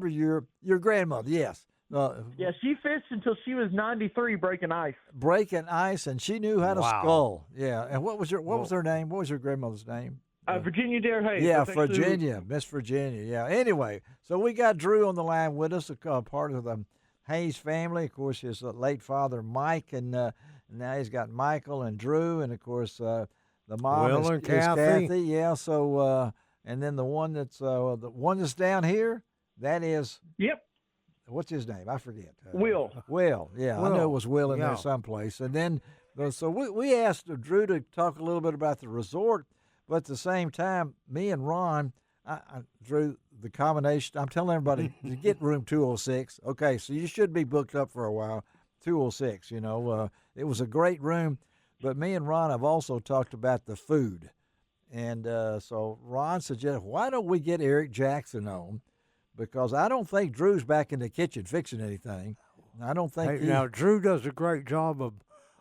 Speaker 3: your grandmother. Yes.
Speaker 8: Yeah, she fished until she was 93, breaking ice.
Speaker 3: Breaking ice, and she knew how to scull. Yeah, and what was her name? What was your grandmother's name?
Speaker 8: Virginia Dare Hayes.
Speaker 3: Yeah, Virginia, Miss Virginia. Yeah. Anyway, so we got Drew on the line with us, a part of the Hayes family. Of course, his late father, Mike, and now he's got Michael and Drew, and of course the mom is Kathy. Yeah. So and then the one that's down here, that is.
Speaker 8: Yep.
Speaker 3: What's his name? I forget.
Speaker 8: Will.
Speaker 3: Will. Yeah, Will. I know it was Will in there someplace. And then, so we asked Drew to talk a little bit about the resort. But at the same time, me and Ron, Drew, the combination, I'm telling everybody to get room 206. Okay, so you should be booked up for a while. 206, it was a great room. But me and Ron have also talked about the food. And so Ron suggested, why don't we get Eric Jackson on? Because I don't think Drew's back in the kitchen fixing anything. I don't think
Speaker 4: now Drew does a great job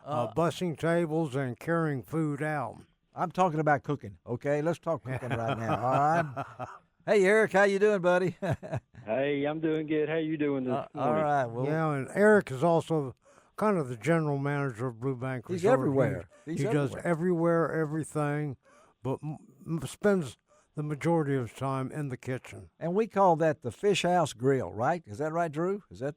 Speaker 4: bussing tables and carrying food out.
Speaker 3: I'm talking about cooking, okay? Let's talk cooking right now, all right? Hey, Eric, how you doing, buddy?
Speaker 9: Hey, I'm doing good. How you doing this morning?
Speaker 3: All right. Well,
Speaker 4: yeah, and Eric is also kind of the general manager of Blue Bank Resort.
Speaker 3: He's everywhere.
Speaker 4: He does everywhere, everything, but spends the majority of his time in the kitchen.
Speaker 3: And we call that the Fish House Grill, right? Is that right, Drew? Is that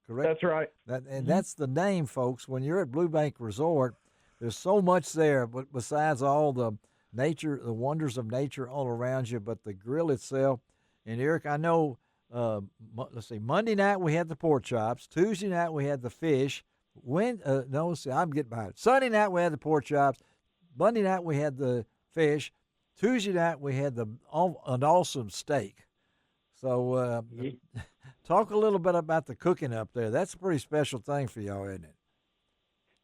Speaker 3: correct?
Speaker 8: That's right.
Speaker 3: That's the name, folks. When you're at Blue Bank Resort, there's so much there, but besides all the nature, the wonders of nature all around you, but the grill itself. And Eric, I know, let's see, Monday night we had the pork chops. Tuesday night we had the fish. I'm getting behind it. Sunday night we had the pork chops. Monday night we had the fish. Tuesday night we had an awesome steak. So talk a little bit about the cooking up there. That's a pretty special thing for y'all, isn't it?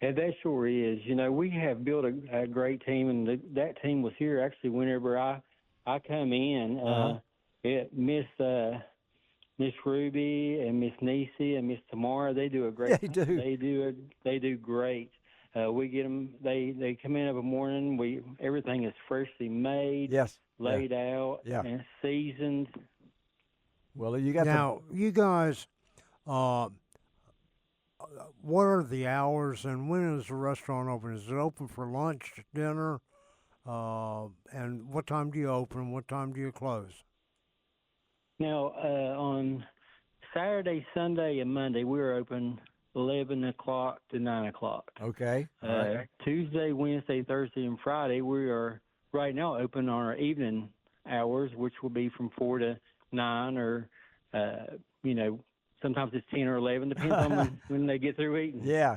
Speaker 9: And that sure is. You know, we have built a great team, and that team was here actually whenever I come in. Miss Ruby and Miss Nisi and Miss Tamara, they do a great.
Speaker 3: They do.
Speaker 9: They do great. We get them. They come in every morning. Everything is freshly made.
Speaker 3: Yes.
Speaker 9: Laid out.
Speaker 3: Yeah.
Speaker 9: And seasoned.
Speaker 3: Well, you got
Speaker 4: you guys. What are the hours, and when is the restaurant open? Is it open for lunch, dinner, and what time do you open? What time do you close?
Speaker 9: Now, on Saturday, Sunday, and Monday, we're open 11 o'clock to 9 o'clock.
Speaker 3: Okay.
Speaker 9: Tuesday, Wednesday, Thursday, and Friday, we are right now open on our evening hours, which will be from 4 to 9 or, sometimes it's 10 or 11, depends on when they get through eating.
Speaker 3: Yeah.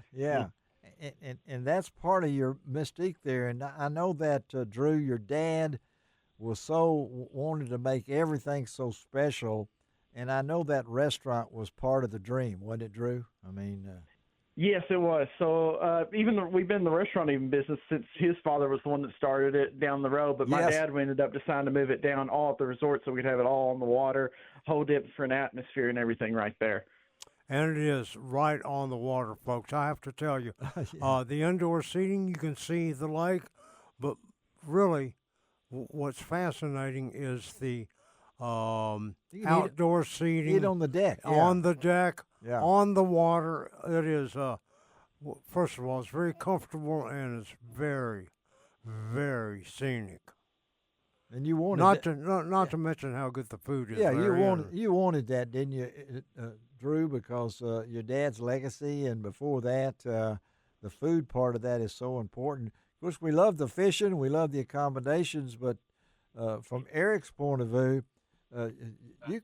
Speaker 3: And that's part of your mystique there. And I know that, Drew, your dad was wanted to make everything so special. And I know that restaurant was part of the dream, wasn't it, Drew? I mean...
Speaker 8: Yes, it was. So even though we've been in the restaurant business since his father was the one that started it down the road, but my dad ended up deciding to move it down all at the resort so we could have it all on the water, whole different atmosphere and everything right there.
Speaker 4: And it is right on the water, folks. I have to tell you, the indoor seating, you can see the lake, but really what's fascinating is the outdoor seating.
Speaker 3: Eat on the deck. Yeah.
Speaker 4: On the deck.
Speaker 3: Yeah.
Speaker 4: On the water. It is, first of all, it's very comfortable and it's very, very scenic.
Speaker 3: And you wanted
Speaker 4: not to mention how good the food is.
Speaker 3: Yeah,
Speaker 4: there.
Speaker 3: you wanted that, didn't you, Drew? Because your dad's legacy, and before that, the food part of that is so important. Of course, we love the fishing, we love the accommodations, but from Eric's point of view,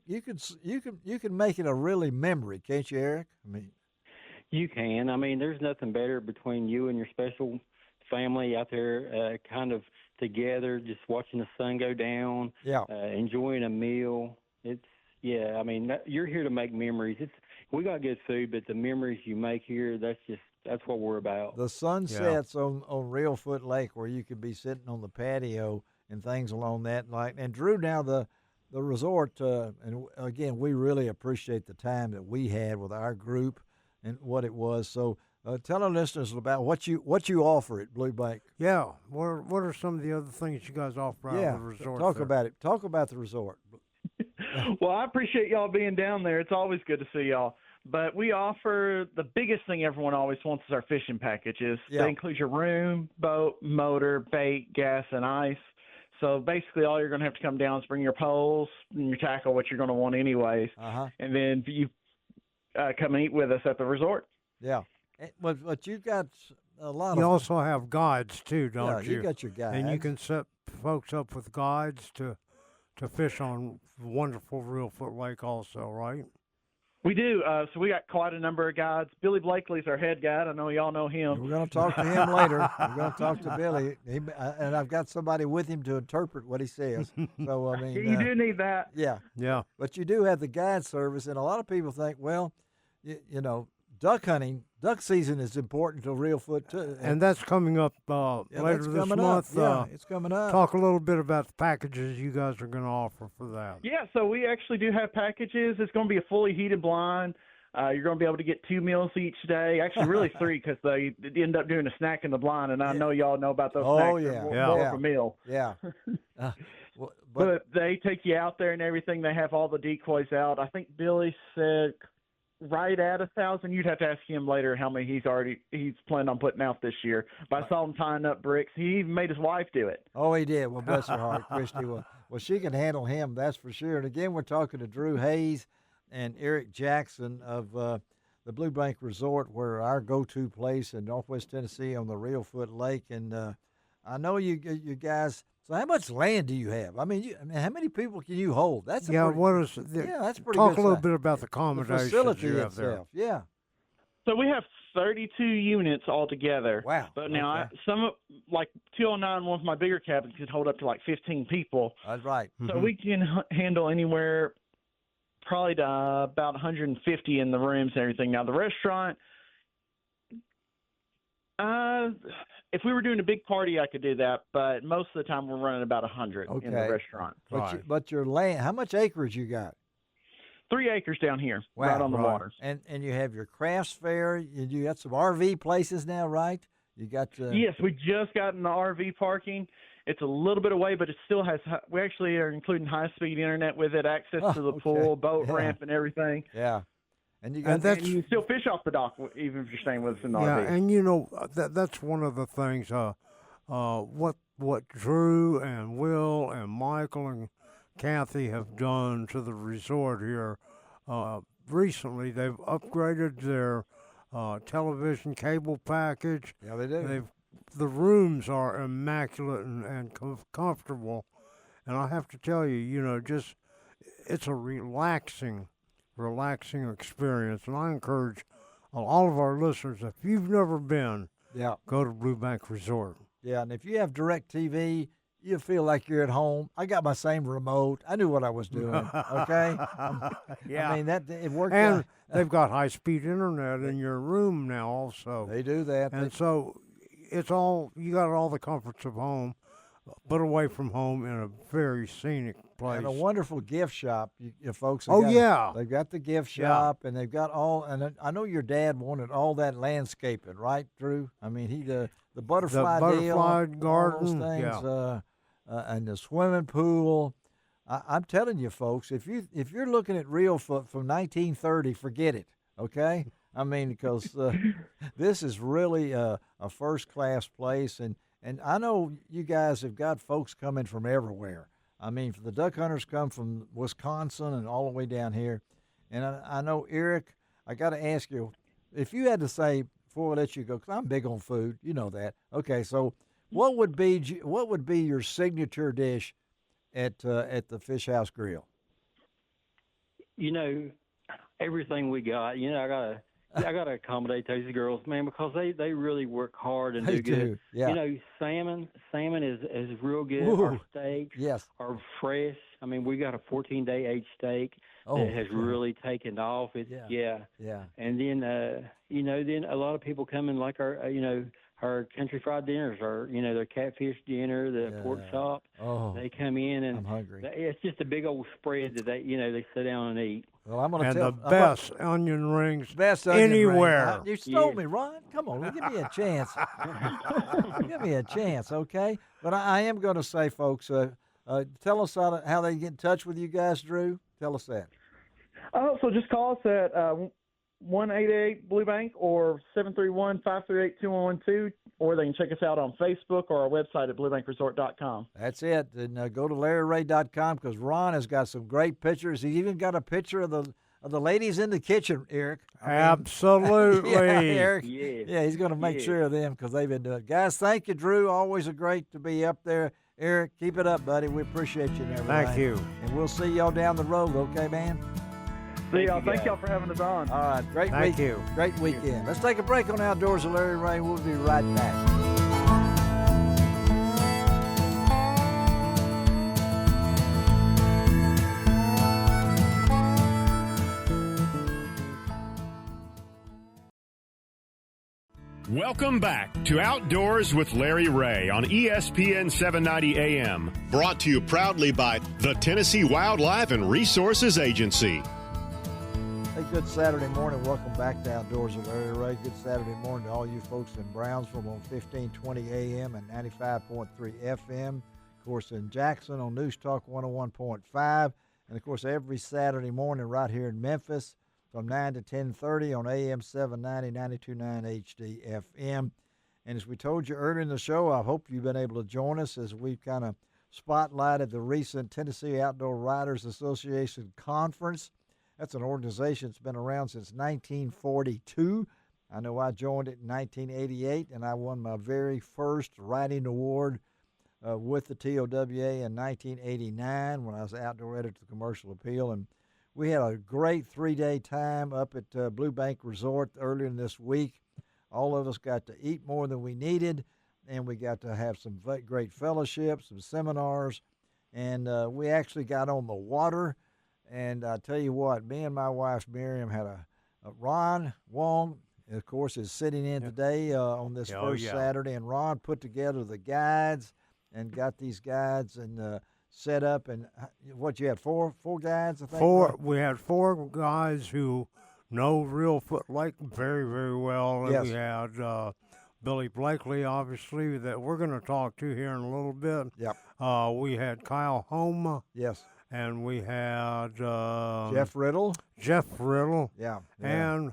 Speaker 3: you can make it a really memory, can't you, Eric? I mean,
Speaker 9: you can. I mean, there's nothing better between you and your special family out there, kind of together, just watching the sun go down.
Speaker 3: Yeah.
Speaker 9: Enjoying a meal. I mean, you're here to make memories. We got good food, but the memories you make here, that's what we're about.
Speaker 3: The sunsets on Reelfoot Lake, where you could be sitting on the patio and things along that line. And Drew, now the resort, and again, we really appreciate the time that we had with our group and what it was. So tell our listeners about what you offer at Blue Bank.
Speaker 4: Yeah, what are some of the other things you guys offer out of the resort?
Speaker 3: Talk about it. Talk about the resort.
Speaker 8: Well, I appreciate y'all being down there. It's always good to see y'all. But we offer the biggest thing everyone always wants is our fishing packages.
Speaker 3: Yeah.
Speaker 8: They include your room, boat, motor, bait, gas, and ice. So basically all you're going to have to come down is bring your poles and your tackle, which you're going to want anyways. And then you come and eat with us at the resort.
Speaker 3: Yeah. But you've got a lot
Speaker 4: You also have guides too, don't you?
Speaker 3: You got your guides.
Speaker 4: And you can set folks up with guides to fish on wonderful Reelfoot Lake also, right?
Speaker 8: We do. So we got quite a number of guides. Billy Blakley's our head guide. I know y'all know him.
Speaker 3: We're going to talk to him later. We're going to talk to Billy. And I've got somebody with him to interpret what he says. So, I mean.
Speaker 8: You do need that.
Speaker 3: Yeah.
Speaker 4: Yeah.
Speaker 3: But you do have the guide service. And a lot of people think, well, you know, duck season is important to Reelfoot too.
Speaker 4: And that's coming up later this month.
Speaker 3: It's coming up.
Speaker 4: Talk a little bit about the packages you guys are going to offer for that.
Speaker 8: Yeah, so we actually do have packages. It's going to be a fully heated blind. You're going to be able to get 2 meals each day. Actually, really 3 because they end up doing a snack in the blind, and I know y'all know about those snacks.
Speaker 3: Yeah.
Speaker 8: More of a meal.
Speaker 3: Yeah.
Speaker 8: But they take you out there and everything. They have all the decoys out. I think Billy said right at 1,000. You'd have to ask him later how many he's planning on putting out this year. But I saw him tying up bricks. He even made his wife do it.
Speaker 3: Oh, he did. Well, bless her heart, Christy. Well, she can handle him, that's for sure. And again, we're talking to Drew Hayes and Eric Jackson of the Blue Bank Resort, where our go-to place in Northwest Tennessee on the Reelfoot Lake. And I know you guys. So how much land do you have? I mean, how many people can you hold? That's
Speaker 4: that's pretty. Talk a little bit about the accommodations you have there.
Speaker 3: Yeah.
Speaker 8: So we have 32 units altogether.
Speaker 3: Wow.
Speaker 8: But now like 209, one of my bigger cabins could hold up to like 15 people.
Speaker 3: That's right.
Speaker 8: So we can handle anywhere probably to about 150 in the rooms and everything. Now the restaurant, if we were doing a big party, I could do that, but most of the time we're running about 100 in the restaurant.
Speaker 3: But your land, how much acreage you got?
Speaker 8: 3 acres down here, right on the water.
Speaker 3: And you have your crafts fair. You got some RV places now, right? You got
Speaker 8: Yes, we just got in the RV parking. It's a little bit away, but it still has. We actually are including high-speed internet with it, access to the pool, boat ramp, and everything.
Speaker 3: Yeah. And you
Speaker 8: you can still fish off the dock even if you're staying with us in the RV.
Speaker 4: Yeah, and you know that's one of the things. What Drew and Will and Michael and Kathy have done to the resort here recently. They've upgraded their television cable package.
Speaker 3: Yeah, they do.
Speaker 4: The rooms are immaculate and comfortable, and I have to tell you, just it's a relaxing experience, and I encourage all of our listeners, if you've never been, go to Blue Bank Resort.
Speaker 3: Yeah, and if you have DirecTV, you feel like you're at home. I got my same remote. I knew what I was doing, okay?
Speaker 4: Yeah.
Speaker 3: I mean, it worked
Speaker 4: and
Speaker 3: out.
Speaker 4: They've got high-speed internet in your room now also.
Speaker 3: They do that.
Speaker 4: And so you got all the comforts of home, but away from home in a very scenic place.
Speaker 3: And a wonderful gift shop, you folks. They've got the gift shop, and they've got and I know your dad wanted all that landscaping, right, Drew? I mean, the butterfly
Speaker 4: garden,
Speaker 3: all those things, and the swimming pool. I'm telling you, folks, if you're looking at Reelfoot from 1930, forget it, okay? I mean, because this is really a first-class place, and I know you guys have got folks coming from everywhere. I mean, the duck hunters come from Wisconsin and all the way down here. And I know, Eric, I got to ask you, if you had to say, before I let you go, because I'm big on food, you know that. Okay, so what would be your signature dish at the Fish House Grill?
Speaker 9: Everything we got. I gotta accommodate those girls, man, because they really work hard and do good.
Speaker 3: Yeah.
Speaker 9: Salmon is real good.
Speaker 3: Ooh,
Speaker 9: our steaks are fresh. I mean, we got a 14-day aged steak that has really taken off. Yeah. And then then a lot of people come in like our country fried dinners, or their catfish dinner, the pork chop.
Speaker 3: Oh,
Speaker 9: they come in and
Speaker 3: I'm hungry.
Speaker 9: It's just a big old spread that they sit down and eat.
Speaker 3: Well, I'm going to
Speaker 4: tell the best onion rings anywhere.
Speaker 3: You stole me, Ron. Come on, give me a chance. Give me a chance, okay? But I am going to say, folks, tell us how they get in touch with you guys, Drew. Tell us that.
Speaker 8: So just call us at 188 Blue Bank or 731-538-2112, or they can check us out on Facebook or our website at bluebankresort.com.
Speaker 3: That's it. And go to LarryRay.com, because Ron has got some great pictures. He's even got a picture of the ladies in the kitchen, Eric.
Speaker 4: Absolutely.
Speaker 3: Eric.
Speaker 9: Yeah.
Speaker 3: Yeah, he's going to make sure of them, because they've been doing it. Guys, thank you, Drew. Always great to be up there. Eric, keep it up, buddy. We appreciate you and everything.
Speaker 4: Thank you.
Speaker 3: And we'll see y'all down the road, okay, man?
Speaker 8: See y'all. Thank y'all for having us on.
Speaker 3: All right. Great
Speaker 4: Thank you.
Speaker 3: Great weekend. Let's take a break on Outdoors with Larry Ray. We'll be right back.
Speaker 1: Welcome back to Outdoors with Larry Ray on ESPN 790 AM.
Speaker 2: Brought to you proudly by the Tennessee Wildlife and Resources Agency.
Speaker 3: Hey, Good Saturday morning. Welcome back to Outdoors with Larry Ray. Good Saturday morning to all you folks in Brownsville on 1520 AM and 95.3 FM. Of course, in Jackson on News Talk 101.5. And, of course, every Saturday morning right here in Memphis from 9 to 10:30 on AM 790, 92.9 HD FM. And as we told you earlier in the show, I hope you've been able to join us as we've kind of spotlighted the recent Tennessee Outdoor Writers Association Conference. That's an organization that's been around since 1942. I know I joined it in 1988, and I won my very first writing award with the TOWA in 1989 when I was outdoor editor of the Commercial Appeal. And we had a great 3-day time up at Blue Bank Resort earlier in this week. All of us got to eat more than we needed, and we got to have some great fellowships, some seminars, and we actually got on the water. And I tell you what, me and my wife Miriam had a Ron Wong, of course, is sitting in today on this first Saturday, and Ron put together the guides and got these guides and set up. And what, you had four guides, I think?
Speaker 4: We had 4 guys who know Reelfoot Lake very, very well. And we had Billy Blakley, obviously, that we're going to talk to here in a little bit.
Speaker 3: Yep.
Speaker 4: We had Kyle Homa.
Speaker 3: Yes.
Speaker 4: And we had
Speaker 3: Jeff Riddle.
Speaker 4: Yeah. And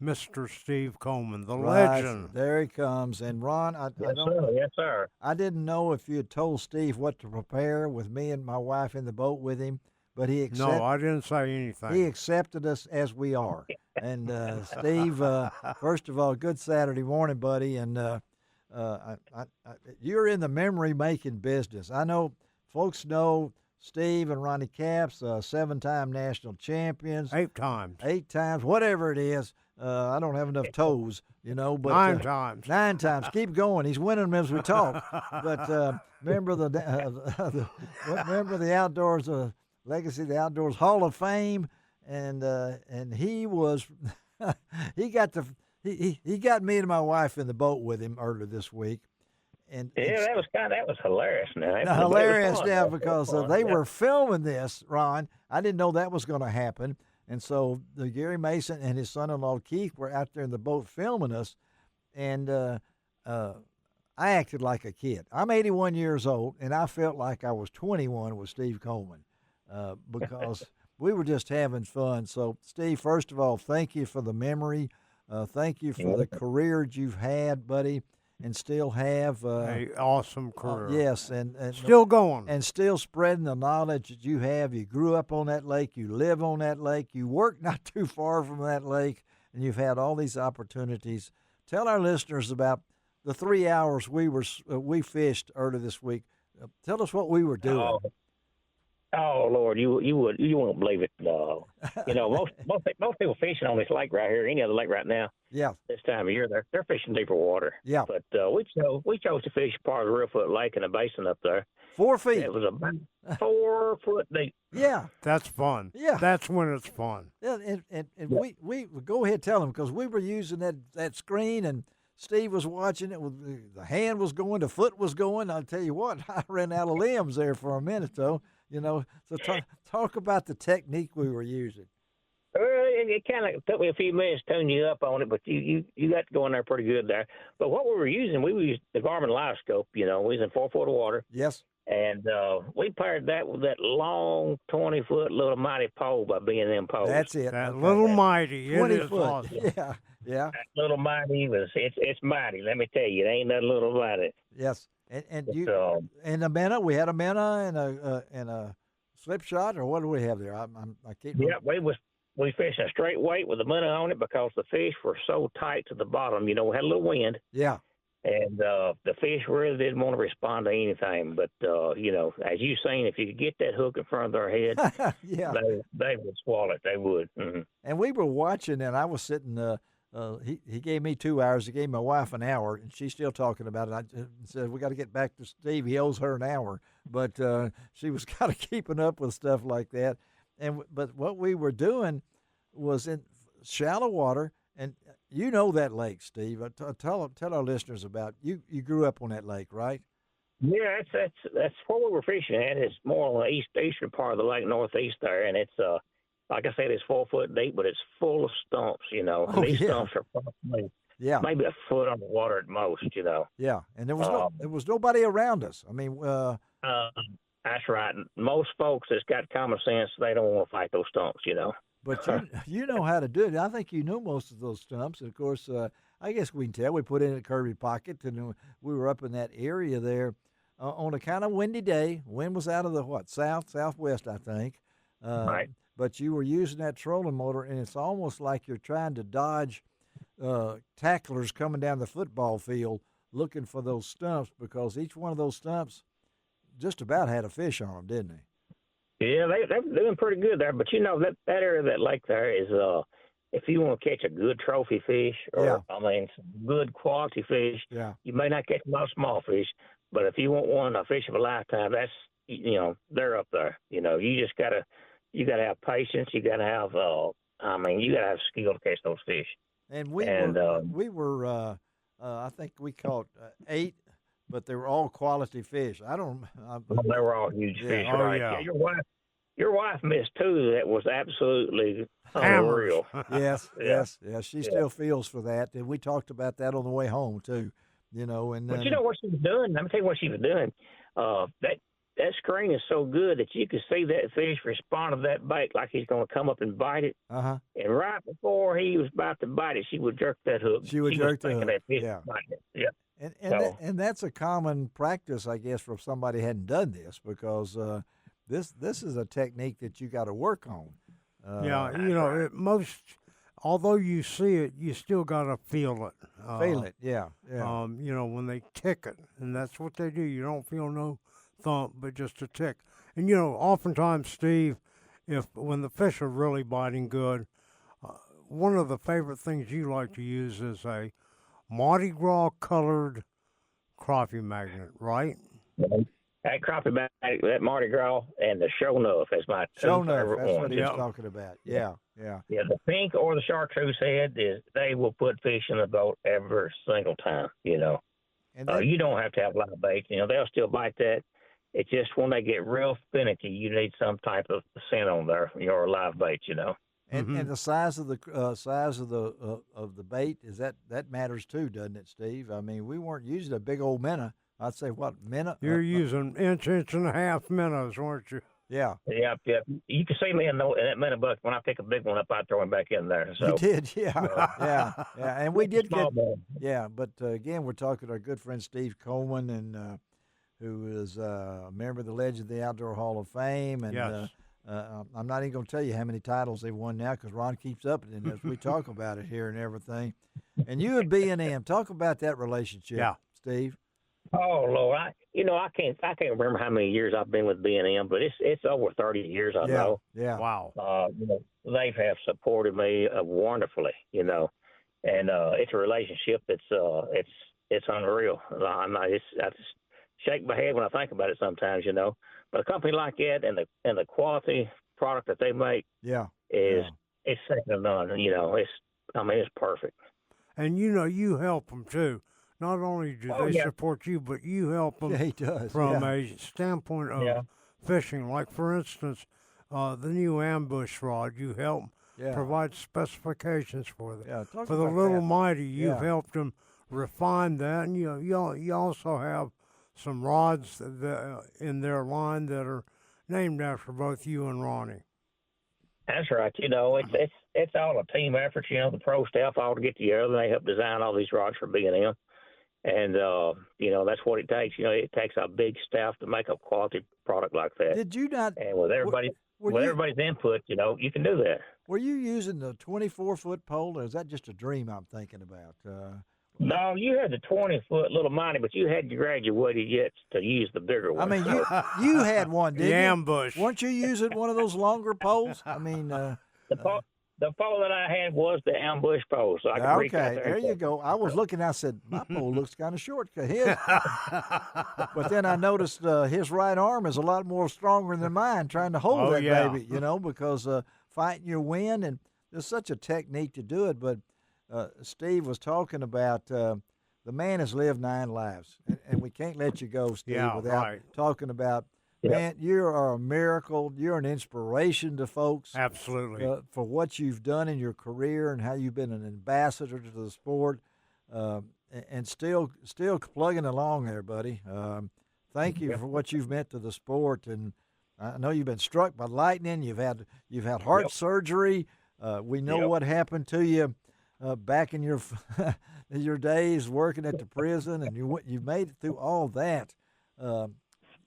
Speaker 4: Mr. Steve Coleman, the legend.
Speaker 3: There he comes. And Ron,
Speaker 10: Yes, sir.
Speaker 3: I didn't know if you had told Steve what to prepare with me and my wife in the boat with him, but he accepted.
Speaker 4: No, I didn't say anything.
Speaker 3: He accepted us as we are. And Steve, first of all, good Saturday morning, buddy. And you're in the memory-making business. I know folks know Steve and Ronnie Capps, 7-time national champions.
Speaker 4: 8 times.
Speaker 3: 8 times, whatever it is. I don't have enough toes, you know. But
Speaker 4: 9 times.
Speaker 3: 9 times. Keep going. He's winning them as we talk. But member of the Outdoors Legacy, the Outdoors Hall of Fame, and he was he got me and my wife in the boat with him earlier this week. And
Speaker 10: that was hilarious.
Speaker 3: Hilarious now because they were filming this, Ron. I didn't know that was going to happen, and so the Garry Mason and his son-in-law Keith were out there in the boat filming us, and I acted like a kid. I'm 81 years old, and I felt like I was 21 with Steve Coleman because we were just having fun. So, Steve, first of all, thank you for the memory. Thank you for the career you've had, buddy. And still have
Speaker 4: an awesome career.
Speaker 3: Yes, and
Speaker 4: still going,
Speaker 3: and still spreading the knowledge that you have. You grew up on that lake, you live on that lake, you work not too far from that lake, and you've had all these opportunities. Tell our listeners about the 3 hours we fished earlier this week. Tell us what we were doing.
Speaker 10: Oh Lord, you won't believe it. Most people fishing on this lake right here, any other lake right now.
Speaker 3: Yeah.
Speaker 10: This time of year, they're fishing deeper water.
Speaker 3: Yeah.
Speaker 10: But we chose to fish part of the Reelfoot Lake in the basin up there.
Speaker 3: 4 feet.
Speaker 10: It was about 4 foot deep.
Speaker 3: Yeah.
Speaker 4: That's fun.
Speaker 3: Yeah.
Speaker 4: That's when it's fun.
Speaker 3: Yeah, and we go ahead, tell them, because we were using that screen, and Steve was watching it. The hand was going, the foot was going. I'll tell you what, I ran out of limbs there for a minute, though. You know, so talk about the technique we were using.
Speaker 10: Well, it kind of took me a few minutes to tune you up on it, but you got to go in there pretty good there. But what we were using, we used the Garmin Live Scope. You know, we was in 4 foot of water.
Speaker 3: Yes.
Speaker 10: And we paired that with that long 20-foot little mighty pole by being them poles.
Speaker 3: That's it.
Speaker 4: That little mighty.
Speaker 3: 20
Speaker 4: it is
Speaker 3: foot.
Speaker 4: awesome.
Speaker 3: Yeah.
Speaker 10: That little mighty it's mighty. Let me tell you, it ain't nothing little about it.
Speaker 3: Yes. And you and a minnow. We had a minnow and a slip shot, or what do we have there? I can't remember.
Speaker 10: Yeah, we fished a straight weight with the minnow on it because the fish were so tight to the bottom. You know, we had a little wind.
Speaker 3: Yeah.
Speaker 10: And the fish really didn't want to respond to anything. But, as you've seen, if you could get that hook in front of their head,
Speaker 3: yeah,
Speaker 10: they would swallow it. They would. Mm-hmm.
Speaker 3: And we were watching, and I was sitting he gave me 2 hours. He gave my wife an hour, and she's still talking about it. I said, we got to get back to Steve. He owes her an hour. But she was kind of keeping up with stuff like that. But what we were doing was in shallow water, and you know that lake, Steve. Tell our listeners about you grew up on that lake, right?
Speaker 10: Yeah, that's where we were fishing at. It's more on the eastern part of the lake, northeast there, and it's like I said, it's 4 foot deep, but it's full of stumps, you know.
Speaker 3: Oh,
Speaker 10: these
Speaker 3: yeah.
Speaker 10: stumps are probably maybe a foot underwater at most, you know.
Speaker 3: Yeah, and there was nobody around us. I mean,
Speaker 10: that's right. Most folks that's got common sense, they don't want to fight those stumps, you know.
Speaker 3: But you know how to do it. I think you know most of those stumps. And of course, I guess we can tell. We put in a Kirby pocket, and we were up in that area there on a kind of windy day. Wind was out of the southwest, I think.
Speaker 10: Right.
Speaker 3: But you were using that trolling motor, and it's almost like you're trying to dodge tacklers coming down the football field looking for those stumps, because each one of those stumps just about had a fish on them, didn't they?
Speaker 10: Yeah, they're doing pretty good there. But, you know, that area of that lake there is, if you want to catch a good trophy fish or, some good quality fish, you may not catch a lot of small fish. But if you want a fish of a lifetime, that's, you know, they're up there. You know, you just got to have patience. You got to have, you got to have skill to catch those fish.
Speaker 3: And we were I think we caught 8, but they were all quality fish.
Speaker 10: They were all huge fish, right? Yeah, your wife missed 2 that was absolutely unreal.
Speaker 3: Yes. She still feels for that, and we talked about that on the way home too. You know,
Speaker 10: but you know what she was doing? Let me tell you what she was doing. That screen is so good that you could see that fish respond to that bait like he's going to come up and bite it.
Speaker 3: Uh-huh.
Speaker 10: And right before he was about to bite it, she would jerk that hook.
Speaker 3: She would jerk the hook.
Speaker 10: That fish bite it. Yeah.
Speaker 3: And that's a common practice, I guess, for somebody who hadn't done this, because this is a technique that you got to work on.
Speaker 4: You know, although you see it, you still got to feel it.
Speaker 3: Feel it, yeah.
Speaker 4: You know, when they tick it, and that's what they do. You don't feel no thump, but just a tick. And, you know, oftentimes, Steve, when the fish are really biting good, one of the favorite things you like to use is a Mardi Gras colored crappie magnet, right?
Speaker 10: That crappie magnet, that Mardi Gras, and the Show Enough is my two favorite
Speaker 3: that's
Speaker 10: ones.
Speaker 3: what he's talking about. Yeah.
Speaker 10: Yeah, the pink or the chartreuse head, they will put fish in the boat every single time, you know. And you don't have to have live bait. You know, they'll still bite that. It's just when they get real finicky, you need some type of scent on there, or live bait, you know.
Speaker 3: And the size of the bait, that matters too, doesn't it, Steve? I mean, we weren't using a big old minnow. I'd say minnow?
Speaker 4: You're using inch and a half minnows, weren't you?
Speaker 3: Yeah.
Speaker 10: Yeah. You can see me in that minnow bucket. When I pick a big one up, I throw him back in there. So.
Speaker 3: You did, yeah. And we did get, but again, we're talking to our good friend Steve Coleman, and who is a member of the Legend of the Outdoor Hall of Fame. And I'm not even going to tell you how many titles they've won now, because Ron keeps up with it as we talk about it here and everything. And you and B&M, talk about that relationship, Steve.
Speaker 10: Oh Lord, I can't remember how many years I've been with B&M, but it's over 30 years. I know.
Speaker 3: Yeah.
Speaker 4: Wow.
Speaker 10: They have supported me wonderfully, you know, and it's a relationship that's it's unreal. I just shake my head when I think about it sometimes, you know. But a company like that and the quality product that they make it's second to none. You know, it's perfect.
Speaker 4: And you know, you help them too. Not only do they support you, but you help them from a standpoint of fishing. Like, for instance, the new ambush rod, you help provide specifications for them.
Speaker 3: Yeah,
Speaker 4: for the Little Mighty, you've helped them refine that. And you also have some rods in their line that are named after both you and Ronnie.
Speaker 10: That's right. You know, it's all a team effort. You know, the pro staff all get together, and they help design all these rods for B&M. And, you know, that's what it takes. You know, it takes a big staff to make a quality product like that.
Speaker 3: Did you not?
Speaker 10: And with everybody's input, you know, you can do that.
Speaker 3: Were you using the 24-foot pole, or is that just a dream I'm thinking about?
Speaker 10: No, you had the 20-foot Little Mighty, but you hadn't graduated yet to use the bigger one.
Speaker 3: I mean, you had one, didn't you?
Speaker 4: Ambush.
Speaker 3: Weren't you using one of those longer poles? I mean,
Speaker 10: the pole that I had was the ambush pole, so I could reach out there.
Speaker 3: There you go. I was looking, I said, my pole looks kind of short. But then I noticed his right arm is a lot more stronger than mine trying to hold that baby, you know, because fighting your wind, and there's such a technique to do it. But Steve was talking about the man has lived 9 lives, and we can't let you go, Steve, without talking about Man, you are a miracle. You're an inspiration to folks.
Speaker 4: Absolutely.
Speaker 3: For what you've done in your career and how you've been an ambassador to the sport, and still plugging along there, buddy. Thank you for what you've meant to the sport. And I know you've been struck by lightning. You've had heart surgery. We know what happened to you back in your your days working at the prison, and you've made it through all that.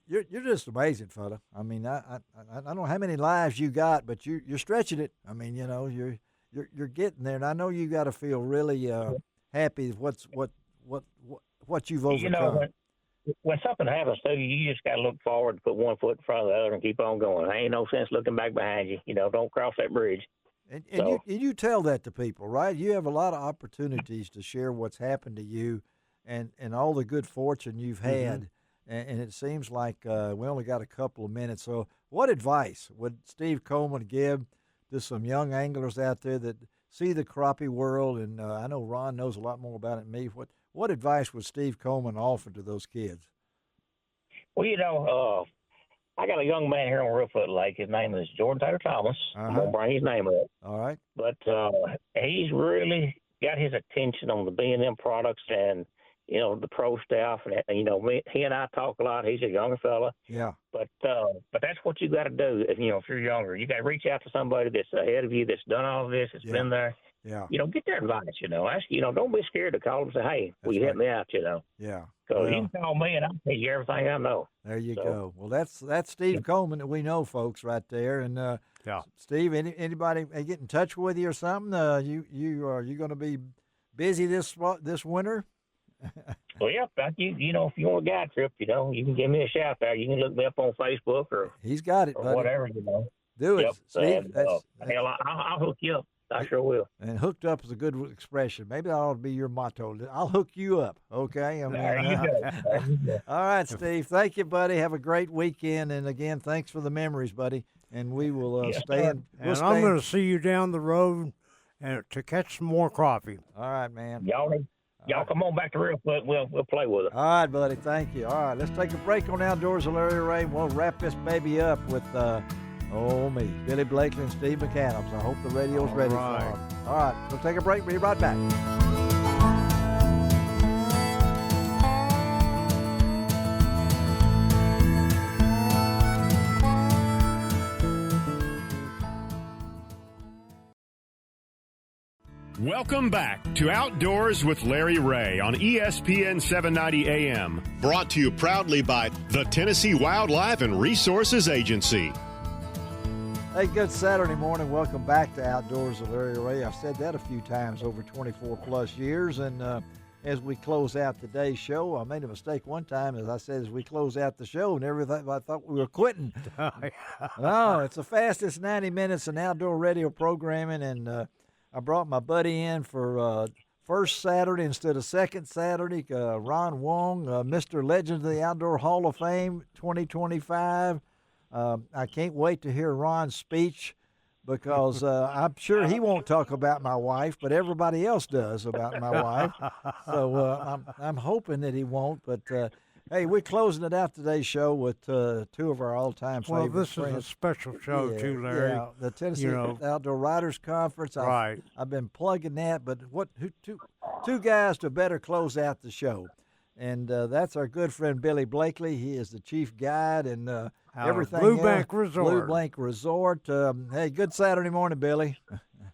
Speaker 3: You're just amazing, fella. I mean, I don't know how many lives you got, but you're stretching it. I mean, you're getting there, and I know you got to feel really happy with what you've overcome.
Speaker 10: When something happens to you, you just got to look forward, put one foot in front of the other, and keep on going. There ain't no sense looking back behind you. Don't cross that bridge.
Speaker 3: And you tell that to people, right? You have a lot of opportunities to share what's happened to you, and all the good fortune you've had. And it seems like we only got a couple of minutes. So what advice would Steve Coleman give to some young anglers out there that see the crappie world? And I know Ron knows a lot more about it than me. What advice would Steve Coleman offer to those kids?
Speaker 10: Well, I got a young man here on Reelfoot Lake. His name is Jordan Taylor Thomas. I'm going to bring his name up.
Speaker 3: All right.
Speaker 10: But he's really got his attention on the B&M products and, the pro staff. And, he and I talk a lot. He's a younger fella.
Speaker 3: Yeah.
Speaker 10: But that's what you got to do if you're younger. You got to reach out to somebody that's ahead of you, that's done all of this, that's been there.
Speaker 3: Yeah.
Speaker 10: Get their advice, ask, don't be scared to call them and say, hey, will you help me out,
Speaker 3: Yeah.
Speaker 10: Because you can call me and I'll tell you everything I know.
Speaker 3: There you go. Well, that's Steve Coleman that we know, folks, right there. And Steve, anybody get in touch with you or something? Are you going to be busy this winter?
Speaker 10: Well, yeah. If you want a guide trip, you can give me a shout there. You can look me up on Facebook or
Speaker 3: he's got it,
Speaker 10: or
Speaker 3: buddy.
Speaker 10: whatever.
Speaker 3: Do it,
Speaker 10: yep.
Speaker 3: Steve.
Speaker 10: I'll hook you up. I sure will.
Speaker 3: And hooked up is a good expression. Maybe that ought to be your motto. I'll hook you up, okay?
Speaker 10: There you go.
Speaker 3: All right, Steve. Thank you, buddy. Have a great weekend. And, again, thanks for the memories, buddy. And we will stay in.
Speaker 4: And I'm going to see you down the road to catch some more crappie.
Speaker 3: All right, man.
Speaker 10: Y'all come on back to Reelfoot. We'll play with it.
Speaker 3: All right, buddy. Thank you. All right, let's take a break on Outdoors with Larry Ray. We'll wrap this baby up with Billy Blakley and Steve McCadams. I hope the radio's ready for them. All right, we'll take a break. We'll be right back.
Speaker 1: Welcome back to Outdoors with Larry Ray on ESPN 790 AM.
Speaker 2: Brought to you proudly by the Tennessee Wildlife and Resources Agency.
Speaker 3: Hey, good Saturday morning. Welcome back to Outdoors with Larry Ray. I've said that a few times over 24-plus years, and as we close out today's show, I made a mistake one time, as I said, as we close out the show, and everything, I thought we were quitting. No, it's the fastest 90 minutes in outdoor radio programming, and I brought my buddy in for first Saturday instead of second Saturday, Ron Wong, Mr. Legend of the Outdoor Hall of Fame 2025. I can't wait to hear Ron's speech because I'm sure he won't talk about my wife, but everybody else does about my wife. So I'm hoping that he won't. But, hey, we're closing it out today's show with two of our all-time favorite friends.
Speaker 4: Well, this is a special show, too, Larry.
Speaker 3: Yeah, the Tennessee Outdoor Writers Conference. I've been plugging that, but two guys to better close out the show. And that's our good friend Billy Blakley. He is the chief guide and everything.
Speaker 4: Blue Bank Resort.
Speaker 3: Blue Bank Resort. Hey, good Saturday morning, Billy.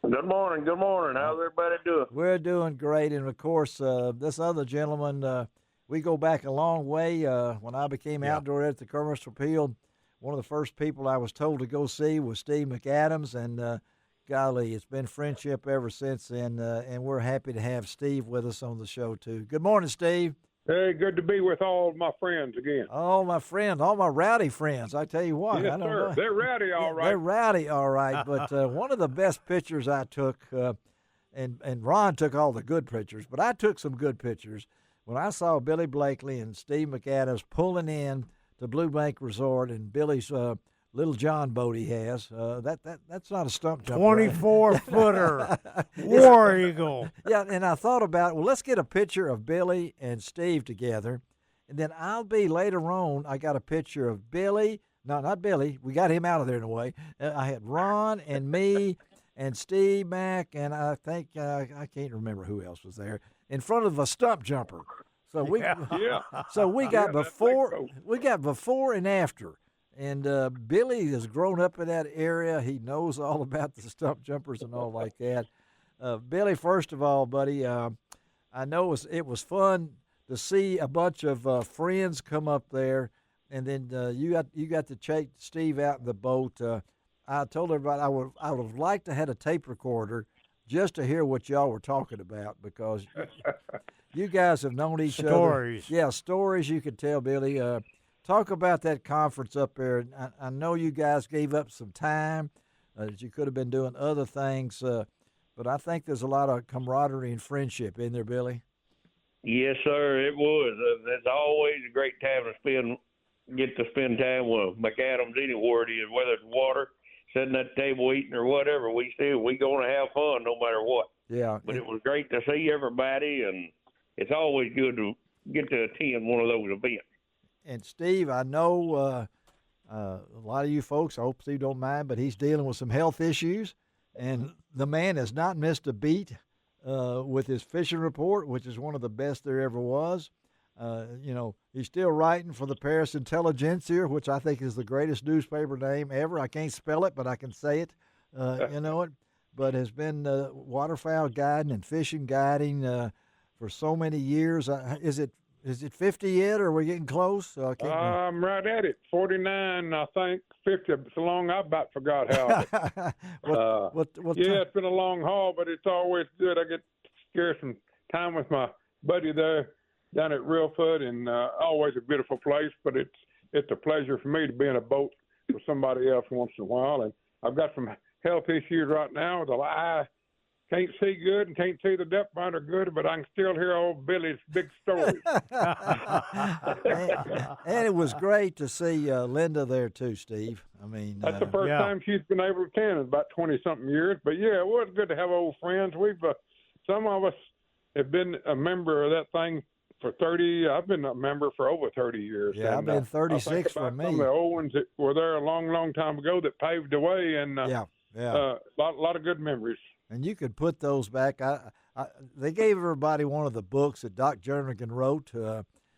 Speaker 11: Good morning. Good morning. How's everybody doing?
Speaker 3: We're doing great. And, of course, this other gentleman, we go back a long way. When I became outdoor at the Commercial Appeal, one of the first people I was told to go see was Steve McCadams. And, golly, it's been friendship ever since then. And we're happy to have Steve with us on the show, too. Good morning, Steve.
Speaker 11: Hey, good to be with all my friends again.
Speaker 3: All my friends, all my rowdy friends. I tell you what.
Speaker 11: Yes, sir. They're rowdy, all right.
Speaker 3: They're rowdy, all right. But one of the best pictures I took, and Ron took all the good pictures, but I took some good pictures when I saw Billy Blakley and Steve McCadams pulling in to Blue Bank Resort and Billy's little John boat he has. That's not a stump jumper.
Speaker 4: 24-footer War Eagle.
Speaker 3: Yeah, and I thought about, well, let's get a picture of Billy and Steve together, and then I'll be later on, I got a picture of Billy, No, not Billy. We got him out of there in a way. I had Ron and me and Steve Mack, and I think I can't remember who else was there in front of a stump jumper. So we so we got before and after. And Billy has grown up in that area. He knows all about the stump jumpers and all like that. Billy, first of all, buddy, I know it was fun to see a bunch of friends come up there, and then you got to take Steve out in the boat. I told everybody I would have liked to have a tape recorder just to hear what y'all were talking about, because you guys have known each other. Yeah, stories you could tell, Billy. Talk about that conference up there. I know you guys gave up some time that you could have been doing other things, but I think there's a lot of camaraderie and friendship in there, Billy.
Speaker 11: Yes, sir, it was. It's always a great time to get to spend time with McCadams anywhere it is, whether it's water, sitting at the table eating or whatever. We going to have fun no matter what.
Speaker 3: Yeah.
Speaker 11: But it was great to see everybody, and it's always good to get to attend one of those events.
Speaker 3: And Steve, I know a lot of you folks, I hope Steve don't mind, but he's dealing with some health issues, and the man has not missed a beat with his fishing report, which is one of the best there ever was. He's still writing for the Paris Intelligencer, which I think is the greatest newspaper name ever. I can't spell it, but I can say it. You know it. But has been waterfowl guiding and fishing guiding for so many years. Is it 50 yet, or are we getting close?
Speaker 11: I'm right at it. 49, I think. 50. It's long I about forgot how. It's been a long haul, but it's always good. I get to share some time with my buddy there down at Reelfoot, and always a beautiful place. But it's a pleasure for me to be in a boat with somebody else once in a while. And I've got some health issues right now. The eye can't see good and can't see the depth finder good, but I can still hear old Billy's big story.
Speaker 3: and it was great to see Linda there too, Steve. I mean,
Speaker 11: that's the first time she's been able to attend in about 20-something years. But yeah, it was good to have old friends. We've some of us have been a member of that thing for 30. I've been a member for over 30 years.
Speaker 3: Yeah, I've been 36 for me.
Speaker 11: Some of the old ones that were there a long, long time ago that paved the way, and a lot of good memories.
Speaker 3: And you could put those back. They gave everybody one of the books that Doc Jernigan wrote.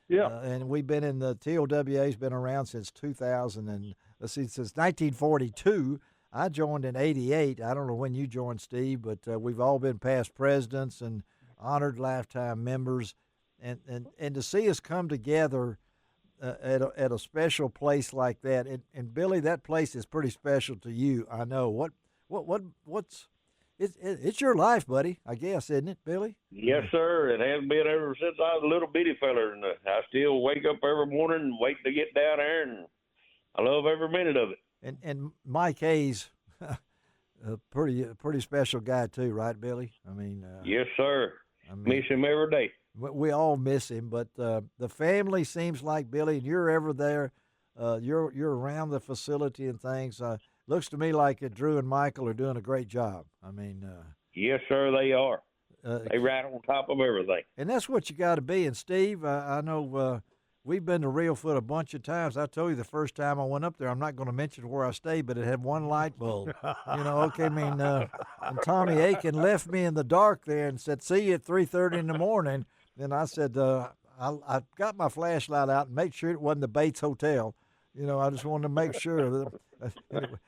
Speaker 3: And we've been in the TOWA's been around since 2000, and since 1942. I joined in '88. I don't know when you joined, Steve, but we've all been past presidents and honored lifetime members, and to see us come together at a special place like that. And Billy, that place is pretty special to you. I know. What's It's your life, buddy, I guess, isn't it, Billy?
Speaker 11: Yes, sir. It has been ever since I was a little bitty feller, and I still wake up every morning and wait to get down there, and I love every minute of it.
Speaker 3: And Mike Hayes, a pretty special guy too, right, Billy? I mean,
Speaker 11: yes, sir. Miss him every day.
Speaker 3: We all miss him, but the family seems like, Billy, and you're ever there. You're around the facility and things. Looks to me like Drew and Michael are doing a great job. I mean,
Speaker 11: yes, sir, they are. They right on top of everything.
Speaker 3: And that's what you got to be. And Steve, I know we've been to Reelfoot a bunch of times. I told you the first time I went up there, I'm not going to mention where I stayed, but it had one light bulb. And Tommy Aiken left me in the dark there and said, "See you at 3:30 in the morning." Then I said, I got my flashlight out and made sure it wasn't the Bates Hotel. I just wanted to make sure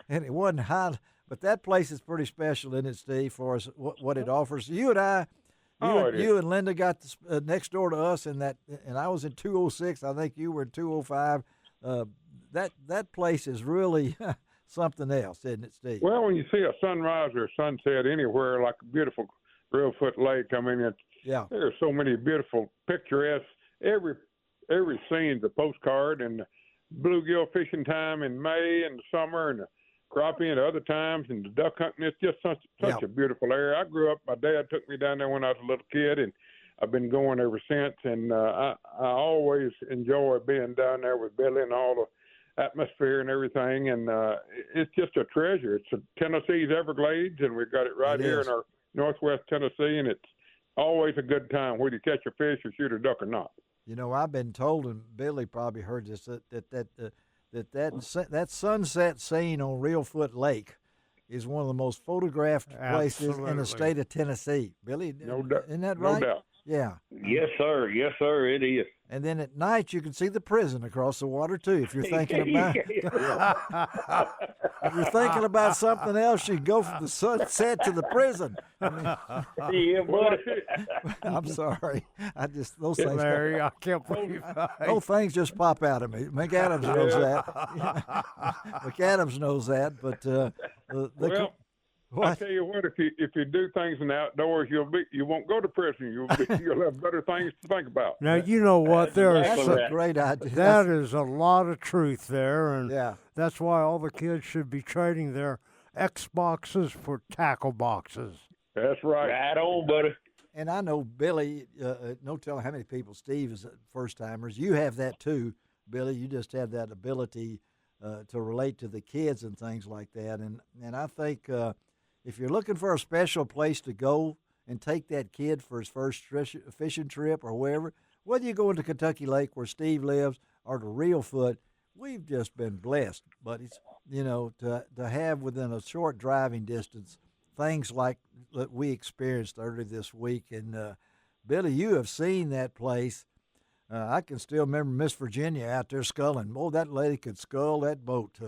Speaker 3: and it wasn't hot. But that place is pretty special, isn't it, Steve, for us, what it offers? You and I, you and Linda got next door to us, and I was in 206. I think you were in 205. That place is really something else, isn't it, Steve?
Speaker 11: Well, when you see a sunrise or a sunset anywhere, like a beautiful Reelfoot Lake, I mean, there are so many beautiful picturesque. Every scene's a postcard, and bluegill fishing time in May and the summer, and the crappie and other times, and the duck hunting. It's just such a beautiful area. I grew up, my dad took me down there when I was a little kid, and I've been going ever since. And I always enjoy being down there with Billy and all the atmosphere and everything. And it's just a treasure. It's Tennessee's Everglades, and we've got it right here in our northwest Tennessee, and it's always a good time, whether you catch a fish or shoot a duck or not.
Speaker 3: I've been told, and Billy probably heard this, that that sunset scene on Reelfoot Lake is one of the most photographed places in the state of Tennessee. Billy, isn't that right?
Speaker 11: No doubt.
Speaker 3: Yeah.
Speaker 12: Yes, sir. Yes, sir. It is.
Speaker 3: And then at night you can see the prison across the water too. If you're thinking about if you're thinking about something else, you can go from the sunset to the prison. I mean,
Speaker 12: yeah, buddy.
Speaker 3: I'm sorry. Those things.
Speaker 4: Larry, I can't believe
Speaker 3: those things just pop out of me. McCadams knows that. McCadams knows that, but
Speaker 11: I tell you what, if you do things in the outdoors, you won't go to prison. You'll have better things to think about.
Speaker 4: Now you know what?
Speaker 3: That's a great idea.
Speaker 4: That is a lot of truth there, and that's why all the kids should be trading their Xboxes for tackle boxes.
Speaker 11: That's right.
Speaker 12: Right on, buddy.
Speaker 3: And I know Billy. No telling how many people Steve is first timers. You have that too, Billy. You just have that ability to relate to the kids and things like that. And I think. If you're looking for a special place to go and take that kid for his first fishing trip or wherever, whether you go into Kentucky Lake where Steve lives or to Reelfoot, we've just been blessed, buddies, to have within a short driving distance things like that we experienced earlier this week. And, Billy, you have seen that place. I can still remember Miss Virginia out there sculling. Oh, that lady could scull that boat